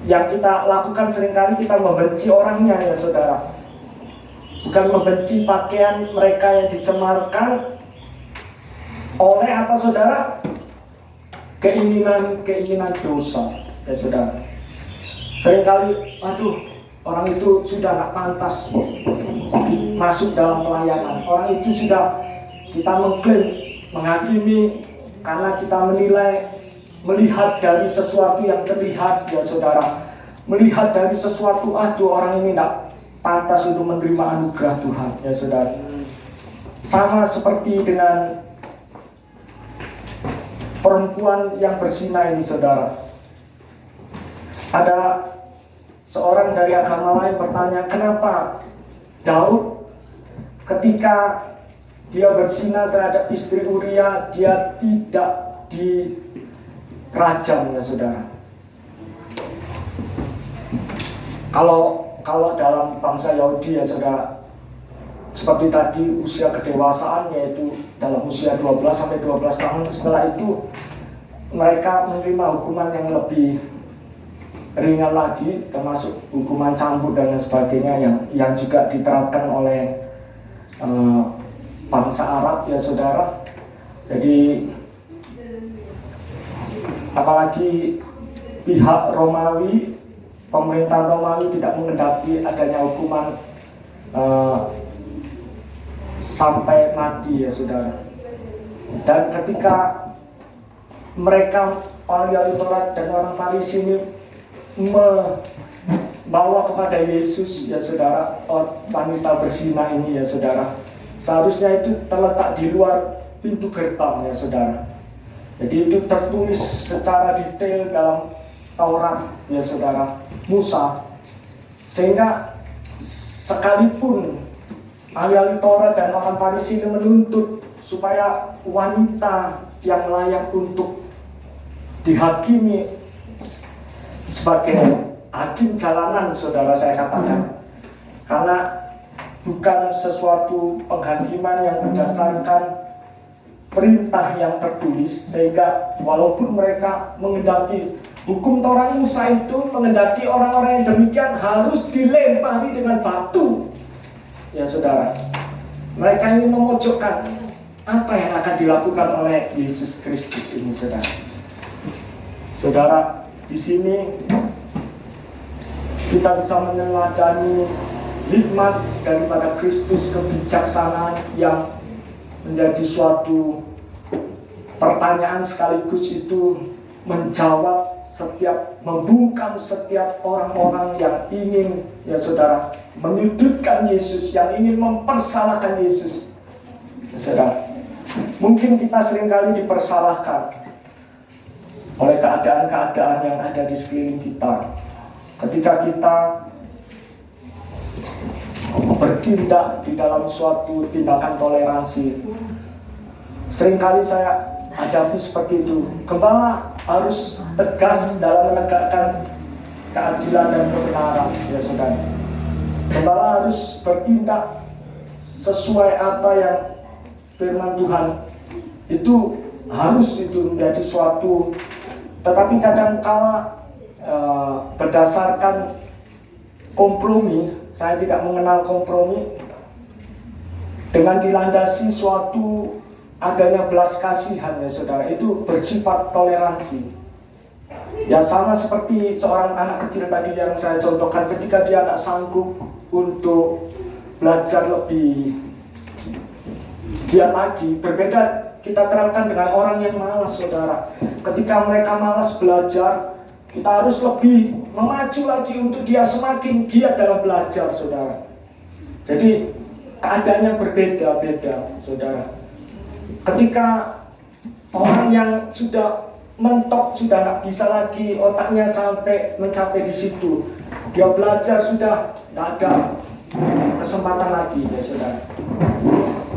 Yang kita lakukan seringkali kita membenci orangnya ya saudara, bukan membenci pakaian mereka yang dicemarkan oleh apa saudara? Keinginan dosa ya saudara. Seringkali orang itu sudah gak pantas masuk dalam pelayanan. Orang itu sudah kita mengklaim, menghakimi karena kita menilai, melihat dari sesuatu yang terlihat ya saudara. Melihat dari sesuatu, orang ini gak pantas untuk menerima anugerah Tuhan ya saudara. Sama seperti dengan perempuan yang berzina ini saudara. Ada seorang dari agama lain bertanya, kenapa Daud ketika dia berzina terhadap istri Uria, dia tidak dirajam ya saudara. Kalau dalam bangsa Yahudi ya saudara, seperti tadi usia kedewasaan yaitu dalam usia 12 sampai 12 tahun, setelah itu mereka menerima hukuman yang lebih ringan lagi, termasuk hukuman cambuk dan sebagainya yang juga diterapkan oleh bangsa Arab ya saudara. Jadi apalagi pihak Romawi, pemerintah Romawi tidak menghendaki adanya hukuman sampai mati ya saudara. Dan ketika mereka ahli Taurat dan orang Farisi ini membawa kepada Yesus ya saudara, wanita berzina ini ya saudara, seharusnya itu terletak di luar pintu gerbang ya saudara. Jadi itu tertulis secara detail dalam Taurat ya saudara Musa, sehingga sekalipun ahli Taurat dan orang Farisi ini menuntut supaya wanita yang layak untuk dihakimi sebagai hakim jalanan, saudara, saya katakan, karena bukan sesuatu penghakiman yang berdasarkan perintah yang tertulis, sehingga walaupun mereka mengendaki hukum Taurat Musa itu mengendaki orang-orang yang demikian harus dilempari dengan batu ya saudara. Mereka ini memojokkan apa yang akan dilakukan oleh Yesus Kristus ini saudara. Saudara, di sini kita bisa meneladani hikmat daripada Kristus, kebijaksanaan yang menjadi suatu pertanyaan sekaligus itu menjawab setiap, membungkam setiap orang-orang yang ingin ya saudara menyudutkan Yesus, yang ingin mempersalahkan Yesus ya saudara. Mungkin kita seringkali dipersalahkan oleh keadaan-keadaan yang ada di sekeliling kita. Ketika kita bertindak di dalam suatu tindakan toleransi, seringkali saya hadapi seperti itu. Gembala harus tegas dalam menegakkan keadilan dan kebenaran ya saudara. Gembala harus bertindak sesuai apa yang firman Tuhan itu harus itu menjadi suatu. Tetapi kadang-kala berdasarkan kompromi, saya tidak mengenal kompromi, dengan dilandasi suatu adanya belas kasihan ya saudara, itu bersifat toleransi. Ya sama seperti seorang anak kecil tadi yang saya contohkan, ketika dia tidak sanggup untuk belajar lebih giat lagi, berbeda kita terapkan dengan orang yang malas saudara. Ketika mereka malas belajar, kita harus lebih memacu lagi untuk dia semakin giat dalam belajar saudara. Jadi keadaannya berbeda-beda saudara. Ketika orang yang sudah mentok, sudah nggak bisa lagi otaknya sampai mencapai di situ, dia belajar sudah nggak ada kesempatan lagi ya saudara.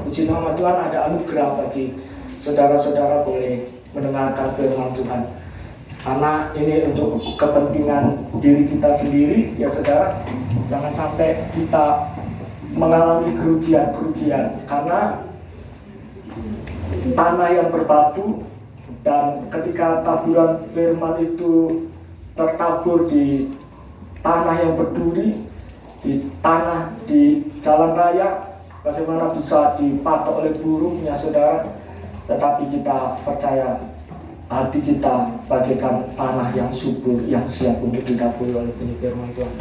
Puji nama Tuhan, ada anugerah bagi saudara-saudara boleh mendengarkan firman Tuhan, karena ini untuk kepentingan diri kita sendiri ya saudara. Jangan sampai kita mengalami kerugian-kerugian karena tanah yang berbatu, dan ketika taburan firman itu tertabur di tanah yang berduri, di tanah di jalan raya, bagaimana bisa dipatok oleh burung ya saudara. Tetapi kita percaya hati kita bagaikan tanah yang subur, yang siap untuk ditaburi oleh benih firman Tuhan.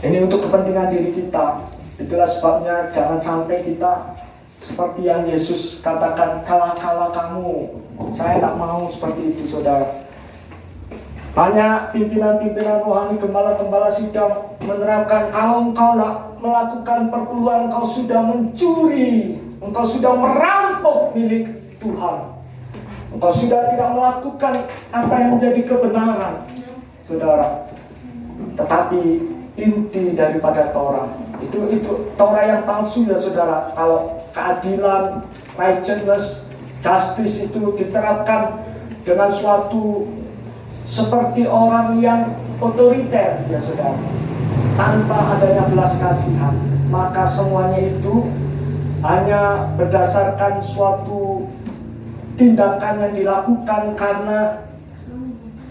Ini untuk kepentingan diri kita. Itulah sebabnya jangan sampai kita seperti yang Yesus katakan, celakalah kamu. Saya tidak mau seperti itu saudara. Banyak pimpinan-pimpinan rohani, gembala-gembala sidang menerapkan, kalau engkau melakukan perpuluhan, engkau sudah mencuri, engkau sudah merampok milik Tuhan, engkau sudah tidak melakukan apa yang menjadi kebenaran saudara. Tetapi inti daripada Taurat itu Taurat yang palsu ya saudara. Kalau keadilan, righteousness, justice itu diterapkan dengan suatu seperti orang yang otoriter ya saudara, tanpa adanya belas kasihan, maka semuanya itu hanya berdasarkan suatu tindakan yang dilakukan karena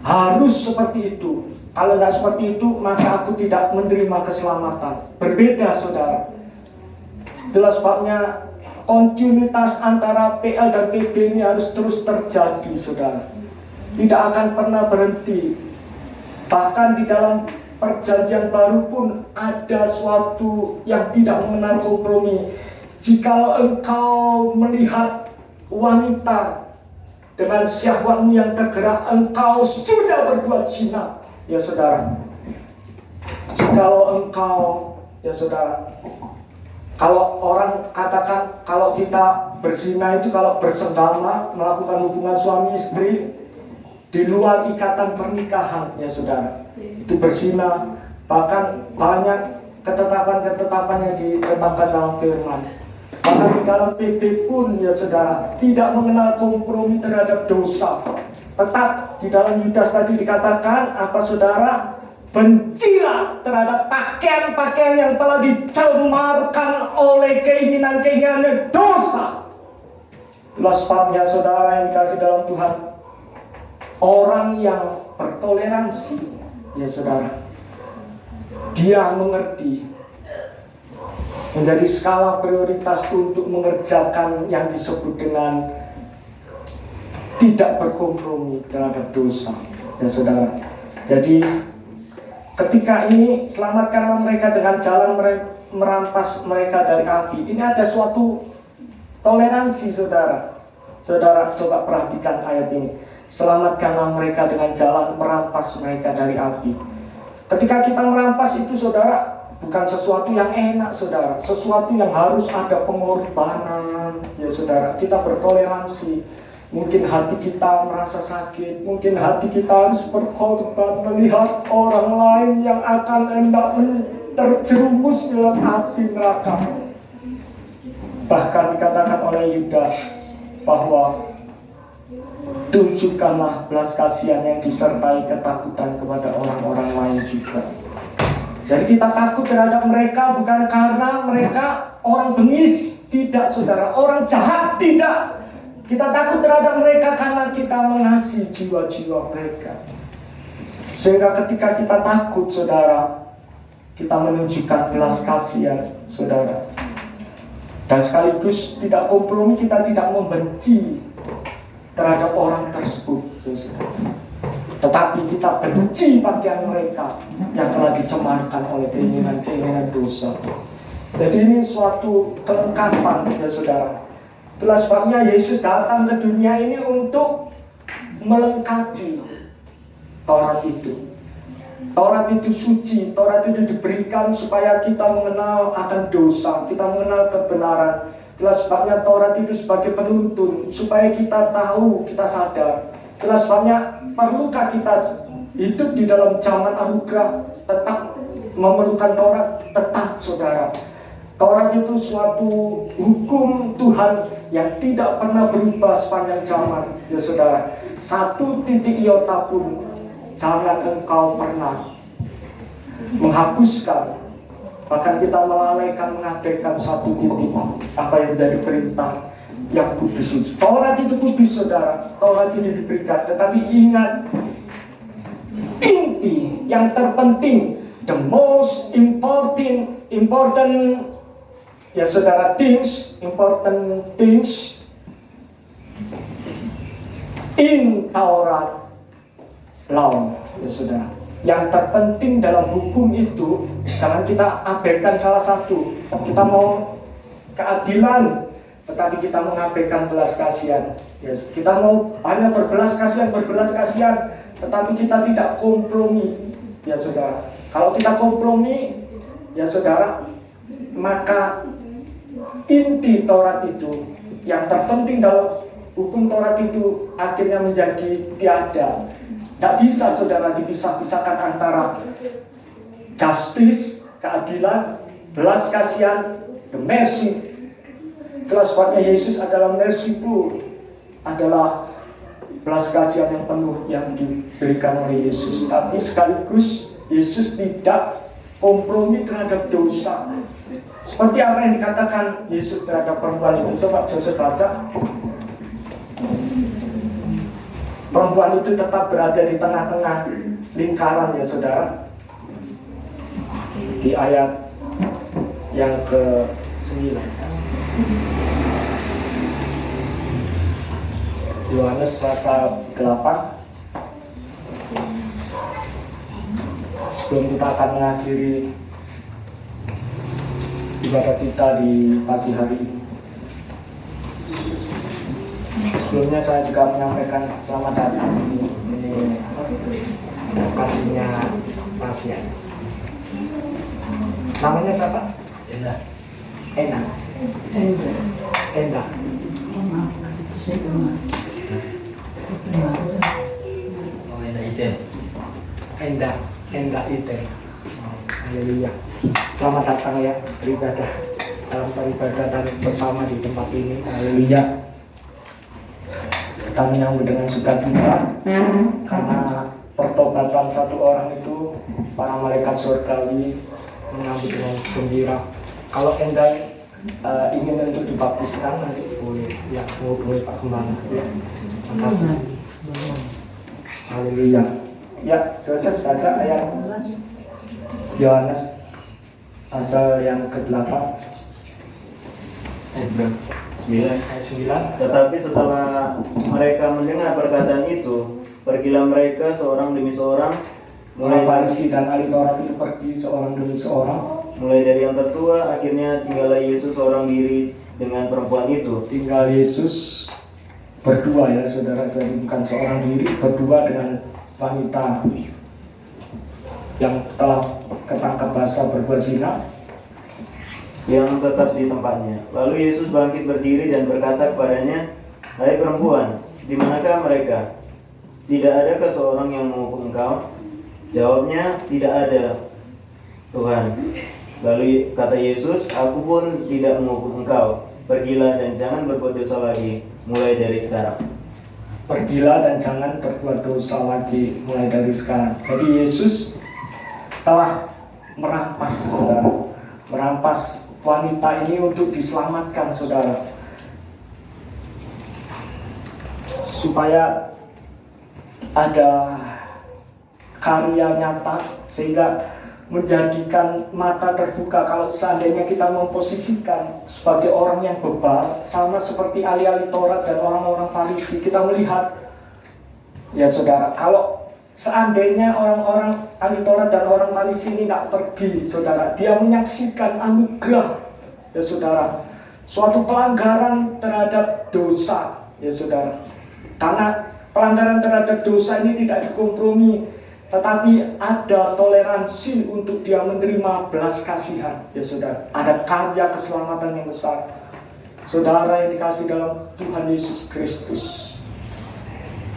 harus seperti itu. Kalau tidak seperti itu, maka aku tidak menerima keselamatan. Berbeda saudara. Itulah sebabnya kontinuitas antara PL dan PB ini harus terus terjadi saudara. Tidak akan pernah berhenti. Bahkan di dalam perjanjian baru pun ada suatu yang tidak mengenal kompromi. Jikalau engkau melihat wanita dengan syahwatmu yang tergerak, engkau sudah berbuat zina, ya saudara. Jikalau engkau, ya saudara, kalau orang katakan kalau kita berzina itu kalau bersenggama melakukan hubungan suami istri di luar ikatan pernikahan, ya saudara, itu berzina. Bahkan banyak ketetapan-ketetapan yang ditetapkan dalam firman. Bahkan di dalam PP pun, ya saudara, tidak mengenal kompromi terhadap dosa. Tetap di dalam Yudas tadi dikatakan apa saudara? Bencilah terhadap pakaian-pakaian yang telah dicemarkan oleh keinginan-keinginan dosa. Itulah sebabnya saudara yang dikasih dalam Tuhan, orang yang bertoleransi, ya saudara, dia mengerti menjadi skala prioritas untuk mengerjakan yang disebut dengan tidak berkompromi terhadap dosa, ya saudara. Jadi ketika ini selamatkanlah mereka dengan jalan merampas mereka dari api. Ini ada suatu toleransi, saudara. Saudara coba perhatikan ayat ini. Selamatkanlah mereka dengan jalan merampas mereka dari api. Ketika kita merampas itu, saudara, bukan sesuatu yang enak, saudara. Sesuatu yang harus ada pengorbanan, ya saudara. Kita bertoleransi. Mungkin hati kita merasa sakit, mungkin hati kita harus berkorban melihat orang lain yang akan hendak terjerumus dalam api neraka. Bahkan dikatakan oleh Yudas bahwa tunjukkanlah belas kasihan yang disertai ketakutan kepada orang-orang lain juga. Jadi kita takut terhadap mereka bukan karena mereka orang bengis, tidak saudara, orang jahat, tidak. Kita takut terhadap mereka karena kita mengasihi jiwa-jiwa mereka. Sehingga ketika kita takut, saudara, kita menunjukkan belas kasihan, saudara. Dan sekaligus tidak kompromi, kita tidak membenci terhadap orang tersebut, saudara. Tetapi kita benci pakaian mereka yang telah dicemarkan oleh keinginan-keinginan dosa. Jadi ini suatu kelengkapan, ya saudara. Itulah sebabnya Yesus datang ke dunia ini untuk melengkapi Taurat itu. Taurat itu suci, Taurat itu diberikan supaya kita mengenal akan dosa, kita mengenal kebenaran. Itulah sebabnya Taurat itu sebagai penuntun, supaya kita tahu, kita sadar. Itulah sebabnya perlukah kita hidup di dalam zaman anugerah, tetap memerlukan Taurat, tetap saudara. Taurat itu suatu hukum Tuhan yang tidak pernah berubah sepanjang zaman, ya saudara. Satu titik iota pun jangan engkau pernah menghapuskan. Bahkan kita melalaikan, mengabaikan satu titik apa yang menjadi perintah yang kudus itu. Taurat itu kudus, saudara. Taurat itu diberikan, tetapi ingat inti yang terpenting, the most important ya saudara, important things in Taurat law, ya saudara. Yang terpenting dalam hukum itu, jangan kita abaikan salah satu. Kita mau keadilan, tetapi kita mengabaikan belas kasihan. Yes. Kita mau hanya berbelas kasihan, tetapi kita tidak kompromi, ya saudara. Kalau kita kompromi, ya saudara, maka inti Taurat itu, yang terpenting dalam hukum Taurat itu akhirnya menjadi tiada. Tidak bisa, saudara, dipisah-pisahkan antara justice, keadilan, belas kasihan, the mercy. Itulah sebabnya Yesus adalah merciful, adalah belas kasihan yang penuh yang diberikan oleh Yesus. Tapi sekaligus Yesus tidak kompromi terhadap dosa. Seperti apa yang dikatakan Yesus terhadap perempuan itu. Coba Joseph baca. Perempuan itu tetap berada di tengah-tengah lingkaran, ya saudara. Di ayat yang ke-9. Yohanes pasal 8. Sebelum kita akan mengakhiri ibadah kita di pagi hari ini. Sebelumnya saya juga menyampaikan selamat datang. Ini lokasinya pasien. Namanya siapa? Enda. Enda Iten. Haleluya. Selamat datang ya beribadah dalam peribadatan bersama di tempat ini. Haleluya. Kita menyambut dengan sukacita karena pertobatan satu orang itu para malaikat surgawi menyambut dengan gembira. Kalau Enda ingin untuk dibaptiskan nanti boleh ya menghubungi Pak Gembala ya. Terima kasih. Haleluya. Ya, selesai baca ayat Yohanes pasal yang ke-8 ayat 9. Tetapi setelah mereka mendengar perkataan itu, pergilah mereka seorang demi seorang, Mulai Farisi dan ahli Taurat itu pergi seorang demi seorang. mulai dari yang tertua, akhirnya tinggallah Yesus seorang diri dengan perempuan itu. Tinggal Yesus berdua ya saudara, jadi bukan seorang diri, berdua dengan wanita yang telah ketangkap basah berbuat zina, yang tetap di tempatnya. Lalu Yesus bangkit berdiri dan berkata kepadanya, "Hai perempuan, di manakah mereka? Tidak adakah seorang yang menghukum engkau?" Jawabnya, "Tidak ada, Tuhan." Lalu kata Yesus, "Aku pun tidak menghukum engkau. Pergilah dan jangan berbuat dosa lagi, mulai dari sekarang." Pergilah dan jangan berbuat dosa lagi mulai dari sekarang. Jadi Yesus telah merampas saudara, merampas wanita ini untuk diselamatkan saudara, supaya ada karya nyata sehingga menjadikan mata terbuka. Kalau seandainya kita memposisikan sebagai orang yang bebal, sama seperti ahli-ahli Taurat dan orang-orang Farisi, kita melihat ya saudara, kalau seandainya orang-orang ahli Taurat dan orang Farisi ini tidak pergi saudara, dia menyaksikan anugerah ya saudara, suatu pelanggaran terhadap dosa ya saudara, karena pelanggaran terhadap dosa ini tidak dikompromi, tetapi ada toleransi untuk dia menerima belas kasihan ya saudara. Ada karya keselamatan yang besar saudara yang dikasih dalam Tuhan Yesus Kristus,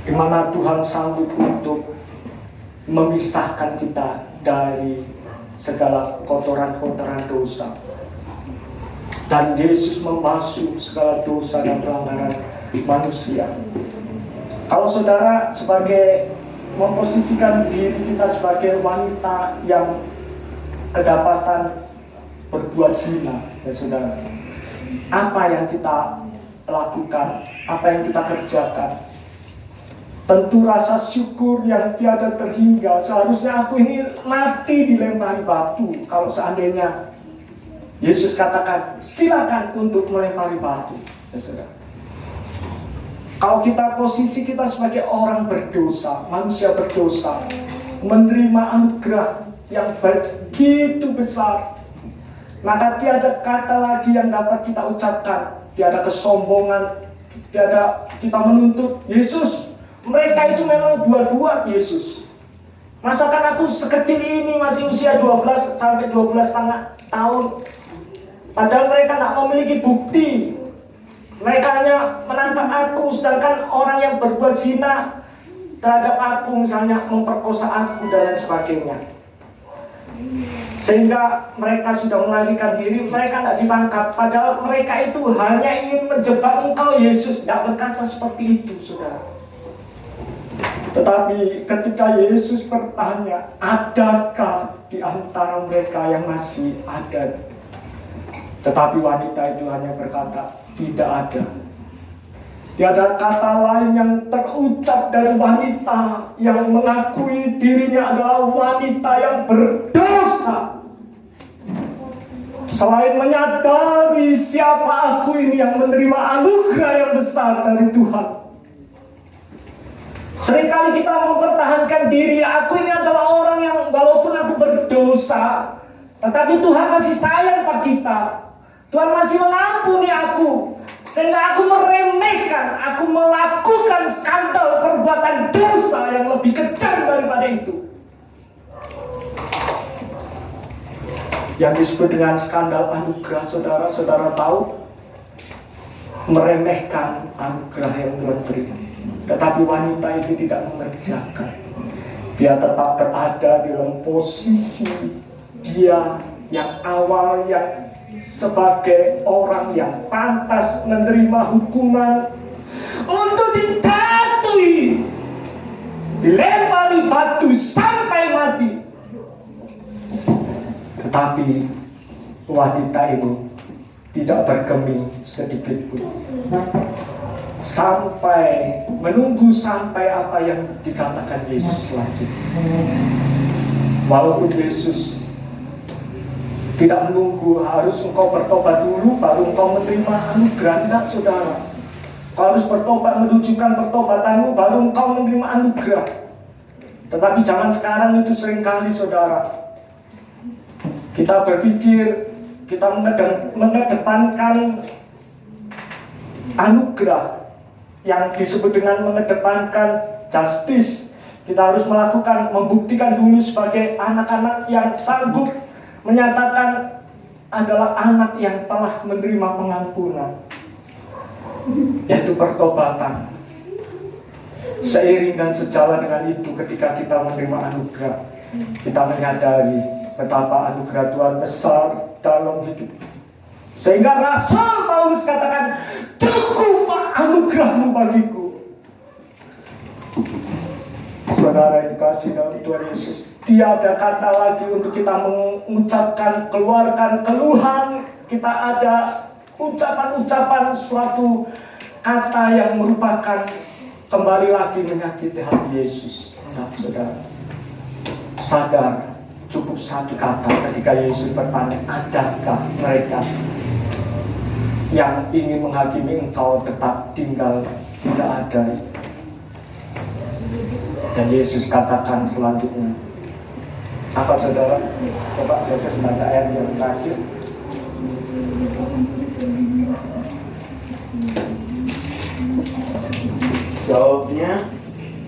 di mana Tuhan sanggup untuk memisahkan kita dari segala kotoran-kotoran dosa, dan Yesus membasuh segala dosa dan pelanggaran manusia. Kalau saudara sebagai memposisikan diri kita sebagai wanita yang kedapatan berbuat zina ya saudara, apa yang kita lakukan, apa yang kita kerjakan? Tentu rasa syukur yang tiada terhingga. Seharusnya aku ini mati dilempari batu. Kalau seandainya Yesus katakan silakan untuk melempari batu ya saudara. Kalau kita posisi kita sebagai orang berdosa, manusia berdosa, menerima anugerah yang begitu besar, maka tiada kata lagi yang dapat kita ucapkan, tiada kesombongan, tiada kita menuntut Yesus. Mereka itu memang buat-buat Yesus. Masakan aku sekecil ini masih usia 12 sampai 12,5 tahun, padahal mereka tidak memiliki bukti. Mereka hanya menantang aku, sedangkan orang yang berbuat zina terhadap aku, misalnya memperkosa aku dan lain sebagainya, sehingga mereka sudah melarikan diri, mereka tidak ditangkap. Padahal mereka itu hanya ingin menjebak engkau Yesus. Tidak berkata seperti itu saudara. Tetapi ketika Yesus bertanya, adakah di antara mereka yang masih ada? Tetapi wanita itu hanya berkata, tidak ada. Tiada kata lain yang terucap dari wanita yang mengakui dirinya adalah wanita yang berdosa, selain menyadari siapa aku ini yang menerima anugerah yang besar dari Tuhan. Seringkali kita mempertahankan diri, aku ini adalah orang yang walaupun aku berdosa, Tetapi Tuhan masih sayang pada kita. Tuhan masih mengampuni aku. Sehingga aku meremehkan, aku melakukan skandal perbuatan dosa yang lebih kejam daripada itu. Yang disebut dengan skandal anugerah, saudara tahu, meremehkan anugerah yang Tuhan beri. Tetapi wanita itu tidak mengerjakan. Dia tetap berada di dalam posisi dia yang awalnya sebagai orang yang pantas menerima hukuman untuk dijatuhi, dilempari batu sampai mati. Tetapi wanita ini tidak bergeming sedikit pun, sampai menunggu sampai apa yang dikatakan Yesus selanjutnya. Walaupun Yesus tidak menunggu harus engkau bertobat dulu baru engkau menerima anugerah, tidak saudara. Engkau harus bertobat, menunjukkan pertobatanmu baru engkau menerima anugerah. Tetapi zaman sekarang itu seringkali saudara, kita berpikir kita mengedepankan anugerah yang disebut dengan mengedepankan justice. Kita harus membuktikan dulu sebagai anak-anak yang sanggup menyatakan adalah anak yang telah menerima pengampunan, yaitu pertobatan. Seiring dan sejalan dengan itu, ketika kita menerima anugerah, kita menyadari betapa anugerah Tuhan besar dalam hidup. Sehingga Rasul Paulus katakan, "Cukuplah anugerahmu bagiku." Saudara yang dikasihi dalam Tuhan Yesus, tiada kata lagi untuk kita mengucapkan, keluarkan keluhan. Kita ada ucapan-ucapan suatu kata yang merupakan kembali lagi menyakiti hati Yesus. Nah, saudara, sadar, cukup satu kata ketika Yesus bertanya, adakah mereka yang ingin menghakimi engkau tetap tinggal? Tidak ada. Dan Yesus katakan selanjutnya, apa saudara? Coba Joseph baca ayat yang terakhir. Jawabnya,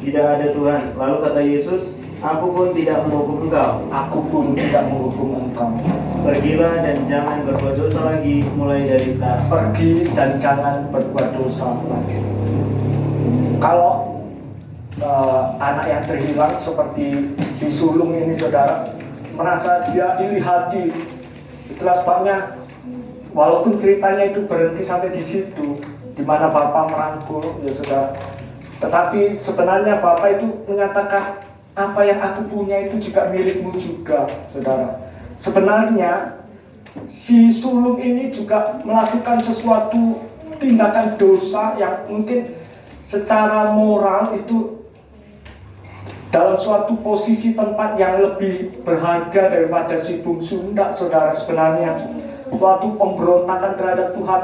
tidak ada Tuhan. Lalu kata Yesus, aku pun tidak menghukum engkau. Aku pun tidak menghukum engkau. Pergilah dan jangan berbuat dosa lagi mulai dari sekarang. Pergi dan jangan berbuat dosa lagi. Kalau anak yang terhilang seperti si sulung ini saudara, merasa dia iri hati. Itulah sebabnya walaupun ceritanya itu berhenti sampai di situ, di mana Bapak merangkul ya saudara, tetapi sebenarnya Bapak itu menyatakan apa yang aku punya itu juga milikmu juga saudara. Sebenarnya si sulung ini juga melakukan sesuatu tindakan dosa yang mungkin secara moral itu dalam suatu posisi tempat yang lebih berharga daripada si bungsu. Tidak saudara, sebenarnya suatu pemberontakan terhadap Tuhan,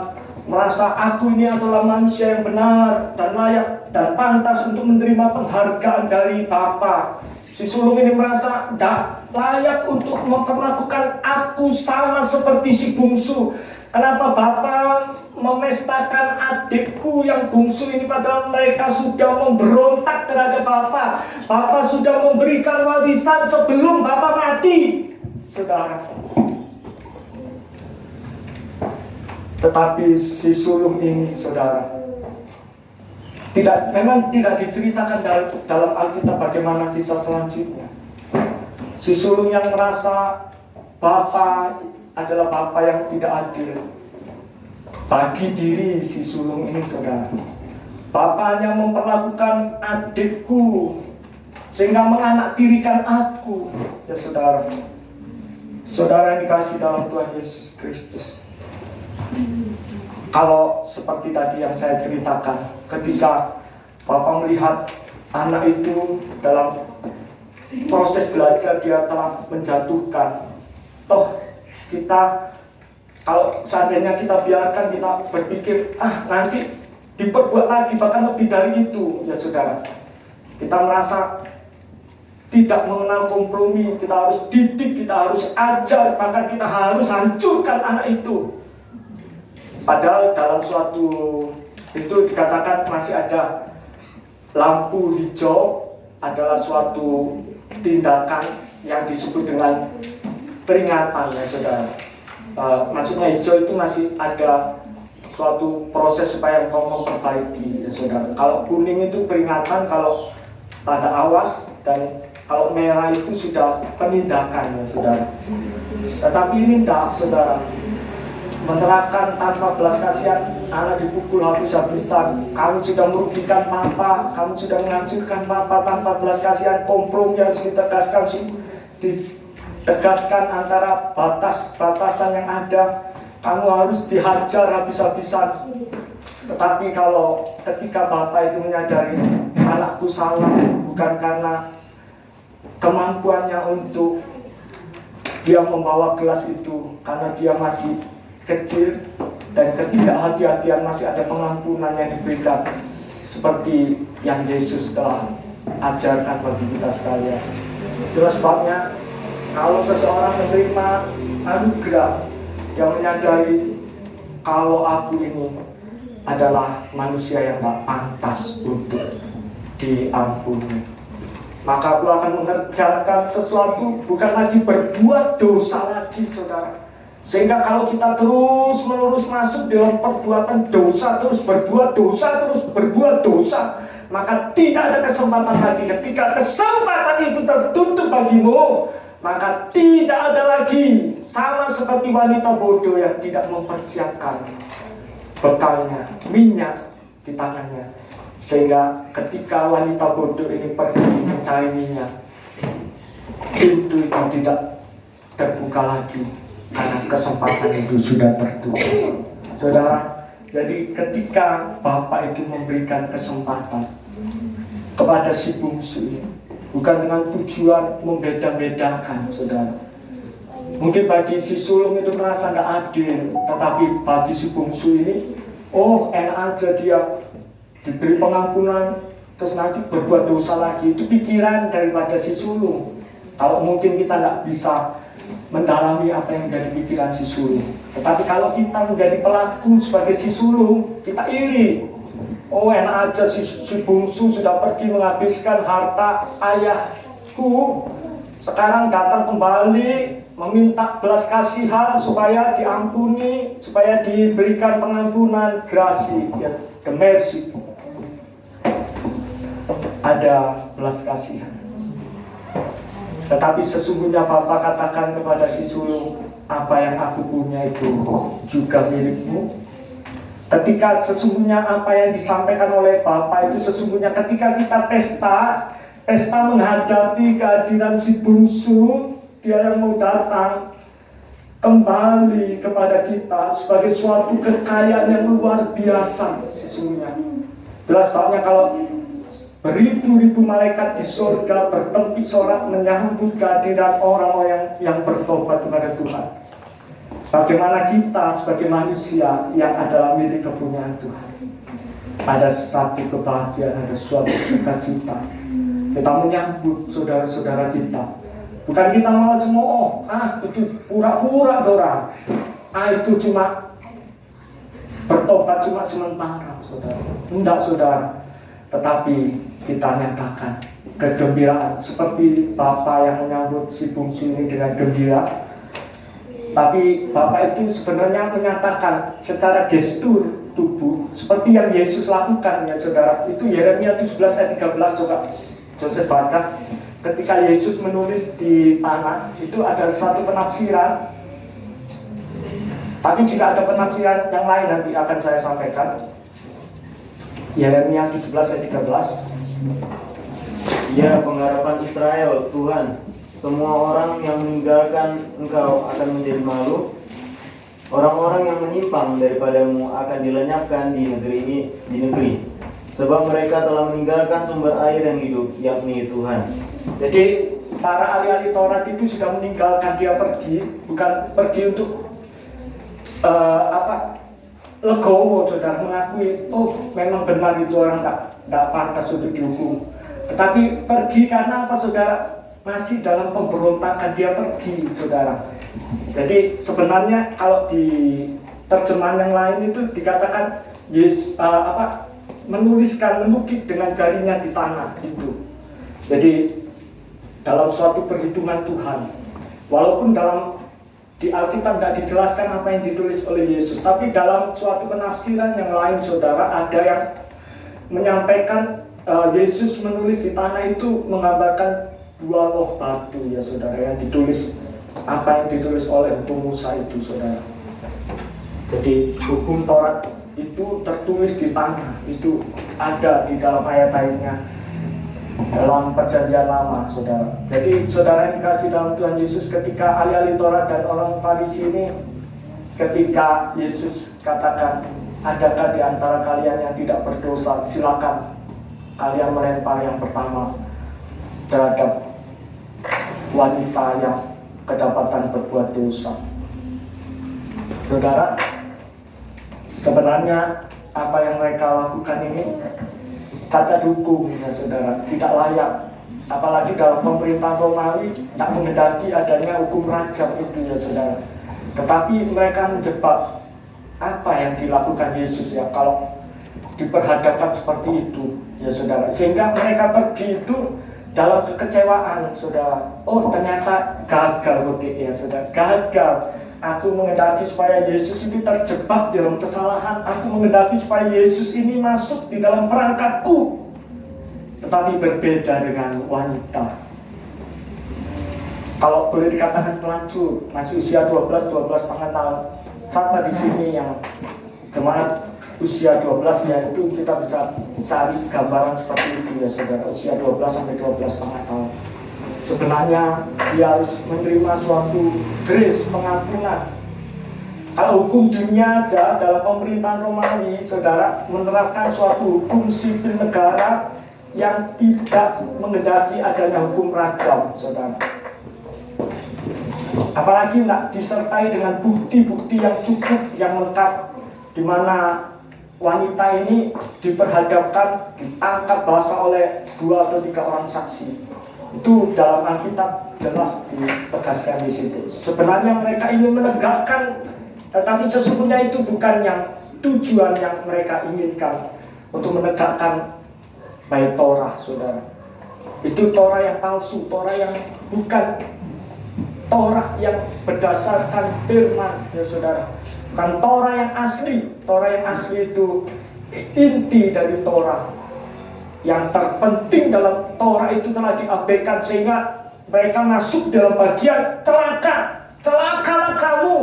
merasa aku ini adalah manusia yang benar dan layak dan pantas untuk menerima penghargaan dari Bapa. Si sulung ini merasa tidak layak untuk memperlakukan aku sama seperti si bungsu. Kenapa Bapak memestakan adikku yang bungsu ini padahal mereka sudah memberontak terhadap Bapak. Bapak sudah memberikan warisan sebelum Bapak mati, saudara. Tetapi si sulung ini, saudara, memang tidak diceritakan dalam Alkitab bagaimana kisah selanjutnya. Si sulung yang merasa Bapak adalah Bapak yang tidak adil bagi diri si sulung ini, saudara. Bapaknya memperlakukan adikku sehingga menganaktirikan aku, ya saudara. Saudara yang dikasihi dalam Tuhan Yesus Kristus, kalau seperti tadi yang saya ceritakan, ketika Bapak melihat anak itu dalam proses belajar dia telah menjatuhkan, toh kita kalau seandainya kita biarkan, kita berpikir nanti diperbuat lagi bahkan lebih dari itu, ya saudara. Kita merasa tidak mengenal kompromi, kita harus didik, kita harus ajar, bahkan kita harus hancurkan anak itu. Padahal dalam suatu itu dikatakan masih ada lampu hijau adalah suatu tindakan yang disebut dengan peringatan ya saudara. Maksudnya hijau itu masih ada suatu proses supaya engkau memperbaiki ya saudara. Kalau kuning itu peringatan, kalau tanda awas, dan kalau merah itu sudah penindakan ya saudara. Tetapi ini tidak saudara, menerapkan tanpa belas kasihan, anak dipukul habis-habisan, kamu sudah merugikan papa, kamu sudah menghancurkan papa tanpa belas kasihan. Kompromi harus ditegaskan antara batas-batasan yang ada, kamu harus dihajar habis-habisan. Tetapi kalau ketika bapak itu menyadari anakku salah bukan karena kemampuannya untuk dia membawa gelas itu, karena dia masih kecil dan ketidakhati-hatian, masih ada pengampunan yang diberikan seperti yang Yesus telah ajarkan bagi kita sekalian. Itulah sebabnya kalau seseorang menerima anugerah yang menyadari kalau aku ini adalah manusia yang tak pantas untuk diampuni, maka aku akan mengerjakan sesuatu, bukan lagi berbuat dosa lagi saudara. Sehingga kalau kita terus menerus masuk dalam perbuatan dosa, terus berbuat dosa, maka tidak ada kesempatan lagi. Ketika kesempatan itu tertutup bagimu, maka tidak ada lagi, sama seperti wanita bodoh yang tidak mempersiapkan bekalnya, minyak di tangannya. Sehingga ketika wanita bodoh ini pergi mencari minyak, pintu itu tidak terbuka lagi karena kesempatan itu sudah tertutup. Saudara, jadi ketika Bapak itu memberikan kesempatan kepada si bungsu ini, bukan dengan tujuan membeda-bedakan saudara. Mungkin bagi si sulung itu merasa tidak adil, tetapi bagi si bungsu ini, oh enak aja dia diberi pengampunan, terus nanti berbuat dosa lagi. Itu pikiran daripada si sulung. Kalau mungkin kita tidak bisa mendalami apa yang menjadi pikiran si sulung, tetapi kalau kita menjadi pelaku sebagai si sulung, kita iri. Oh enak aja si bungsu sudah pergi menghabiskan harta ayahku, sekarang datang kembali meminta belas kasihan supaya diampuni, supaya diberikan pengampunan, grasi, ya, the mercy. Ada belas kasihan. Tetapi sesungguhnya Bapak katakan kepada si sulung, apa yang aku punya itu juga milikmu. Ketika sesungguhnya apa yang disampaikan oleh Bapak itu sesungguhnya ketika kita pesta menghadapi kehadiran si bungsu, dia yang mau datang kembali kepada kita sebagai suatu kekayaan yang luar biasa sesungguhnya. Jelas Paknya kalau beribu-ribu malaikat di surga bertempik sorak menyambut kehadiran orang-orang yang bertobat kepada Tuhan. Bagaimana kita sebagai manusia yang adalah milik kepunyaan Tuhan, ada satu kebahagiaan, ada suatu sukacita. Kita menyambut saudara-saudara kita. Bukan kita malah cuma itu pura-pura orang. Itu cuma bertobat cuma sementara, saudara. Enggak, saudara. Tetapi kita nyatakan kegembiraan seperti Bapak yang menyambut si bungsu ini dengan gembira. Tapi Bapak itu sebenarnya menyatakan secara gestur tubuh seperti yang Yesus lakukan ya saudara. Itu Yeremia 17 ayat 13, coba Joseph baca. Ketika Yesus menulis di tanah, itu ada satu penafsiran. Tapi jika ada penafsiran yang lain nanti akan saya sampaikan. Yeremia 17 ayat 13. Ya pengharapan Israel, Tuhan, semua orang yang meninggalkan Engkau akan menjadi malu. Orang-orang yang menyimpang daripadamu akan dilenyapkan di negeri. Sebab mereka telah meninggalkan sumber air yang hidup, yakni Tuhan. Jadi para ahli-ahli Taurat itu sudah meninggalkan, dia pergi, bukan pergi untuk legowo, saudara, mengakui, oh memang benar itu orang tidak pantas untuk dihukum. Tetapi pergi karena apa saudara? Masih dalam pemberontakan, dia pergi saudara. Jadi sebenarnya kalau di terjemahan yang lain itu dikatakan Yesus menukik dengan jarinya di tanah itu. Jadi dalam suatu perhitungan Tuhan, walaupun di Alkitab tidak dijelaskan apa yang ditulis oleh Yesus, tapi dalam suatu penafsiran yang lain saudara, ada yang menyampaikan Yesus menulis di tanah itu menggambarkan 2 loh batu ya saudara, yang ditulis apa yang ditulis oleh hukum Musa itu saudara. Jadi hukum Taurat itu tertulis di tanah, itu ada di dalam ayat-ayatnya dalam perjanjian lama saudara. Jadi saudara yang dikasih dalam Tuhan Yesus, ketika ahli-ahli Taurat dan orang Farisi ini, ketika Yesus katakan, adakah di antara kalian yang tidak berdosa, silakan kalian melempar yang pertama terhadap wanita yang kedapatan berbuat dosa. Saudara, sebenarnya apa yang mereka lakukan ini cacat hukum ya saudara, tidak layak. Apalagi dalam pemerintahan Romawi tak menghendaki adanya hukum rajam itu ya saudara. Tetapi mereka menjebak apa yang dilakukan Yesus ya kalau diperhadapkan seperti itu ya saudara, sehingga mereka pergi itu dalam kekecewaan saudara. Oh ternyata gagal ya saudara, gagal. Aku menghendaki supaya Yesus ini terjebak dalam kesalahan, aku menghendaki supaya Yesus ini masuk di dalam perangkatku. Tetapi berbeda dengan wanita, kalau boleh dikatakan pelacur, masih usia 12 setengah tahun. Sama di sini yang jemaat usia 12 ya, itu kita bisa cari gambaran seperti itu ya saudara, usia 12 sampai 12 setengah tahun. Sebenarnya dia harus menerima suatu grace, pengampunan. Kalau hukum dunia aja dalam pemerintahan Romawi saudara menerapkan suatu hukum sipil negara yang tidak menghendaki adanya hukum rajam saudara. Apalagi tidak disertai dengan bukti-bukti yang cukup, yang lengkap, di mana wanita ini diperhadapkan, ditangkap basah oleh 2 atau 3 orang saksi. Itu dalam Alkitab jelas ditegaskan di situ. Sebenarnya mereka ingin menegakkan, tetapi sesungguhnya itu bukan yang tujuan yang mereka inginkan untuk menegakkan baik Torah saudara. Itu Torah yang palsu, Torah yang bukan Torah yang berdasarkan firman ya saudara, bukan Torah yang asli. Torah yang asli itu inti dari Torah. Yang terpenting dalam Torah itu telah diabaikan, sehingga mereka masuk dalam bagian celaka. Celakalah kamu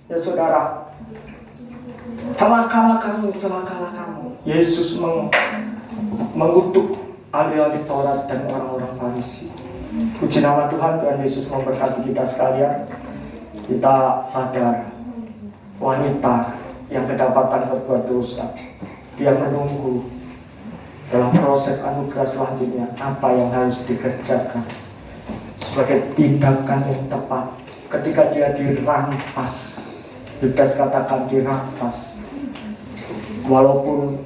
ya saudara, celakalah kamu, celakalah kamu. Yesus mengutuk ahli-ahli Taurat dan orang-orang Farisi. Puji nama Tuhan, Tuhan Yesus memberkati kita sekalian. Kita sadar wanita yang kedapatan berbuat dosa, dia menunggu dalam proses anugerah selanjutnya apa yang harus dikerjakan sebagai tindakan yang tepat. Ketika dia dirampas, Yudas katakan dirampas, walaupun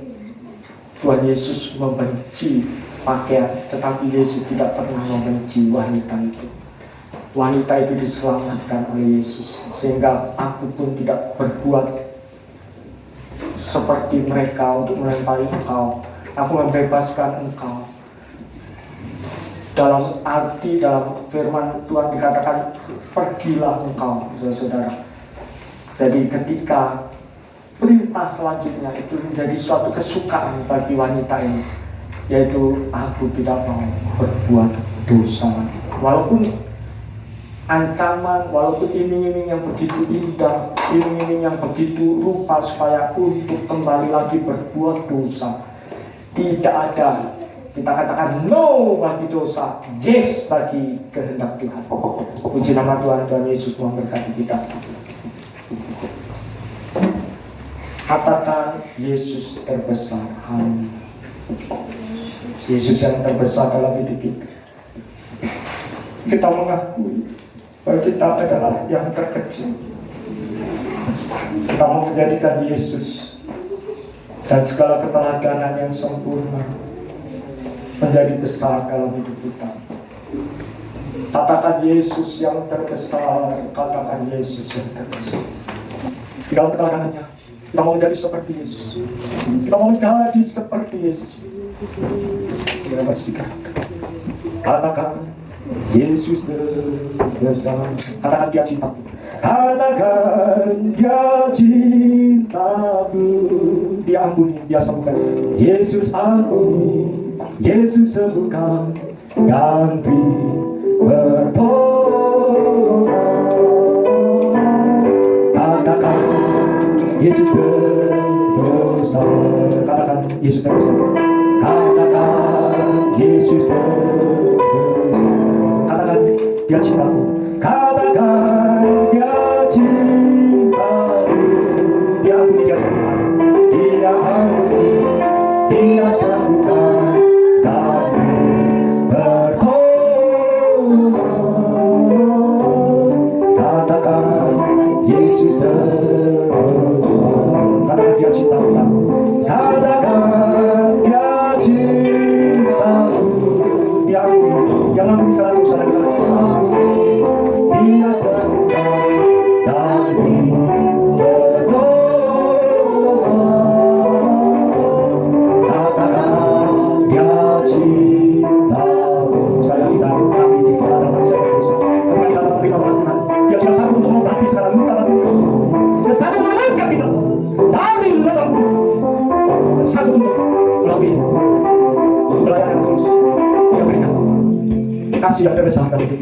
Tuhan Yesus membenci pakaian, tetapi Yesus tidak pernah membenci wanita itu. Wanita itu diselamatkan oleh Yesus, sehingga aku pun tidak berbuat seperti mereka untuk melempari engkau. Aku membebaskan engkau. Dalam arti, dalam firman Tuhan dikatakan pergilah engkau saudara. Jadi ketika perintah selanjutnya itu menjadi suatu kesukaan bagi wanita ini, yaitu aku tidak mau berbuat dosa. Walaupun ancaman, walaupun iming-iming yang begitu indah, iming-iming yang begitu rupa supaya untuk kembali lagi berbuat dosa, tidak ada. Kita katakan no bagi dosa, yes bagi kehendak Tuhan. Puji nama Tuhan, Tuhan Yesus memberkati kita. Katakan Yesus terbesar. Amin. Yesus yang terbesar dalam hidup kita. Kita mengakui bahwa kita adalah yang terkecil. Kita mau menjadikan Yesus dan segala keteladanan yang sempurna menjadi besar dalam hidup kita. Katakan Yesus yang terbesar, katakan Yesus yang terbesar. Di dalam keterangannya, kita mau menjadi seperti Yesus. Kita mau menjadi seperti Yesus. Kita bersikap. Katakan Yesus terbesar. Katakan Dia cintaku. Katakan Dia cintaku. Dia ampuni, Dia sembuhkan. Yesus ampuni, Yesus sembuhkan, dan bertolong. Katakan Yesus terbesar. Katakan Yesus terbesar. Katakan Yesus terbesar. Katakan Dia cintaku. Katakan Dia cintaku. Dia ampuni, Dia sembuhkan. Dia ampuni, Dia sembuhkan, dan bertolong. Katakan Yesus terbesar. Katakan Dia cintaku. Katakan Dia cintaku. Dia ampuni, yang ampuni salah dosa dan salah kesalahan. Dia sembuhkan, dan bertolong. Katakan Dia cintaku. Saya tidak mengalami kita dalam manusia dosa. Ketika kita dalam firman Tuhan, Dia sudah sanggup untuk mengobati segala luka hati. Dia sanggup mengangkat kita dari luka kubur. Dia sanggup untuk melalui pelayanan yang tulus. Dia berikan kasih yang terbesar dalam hidup.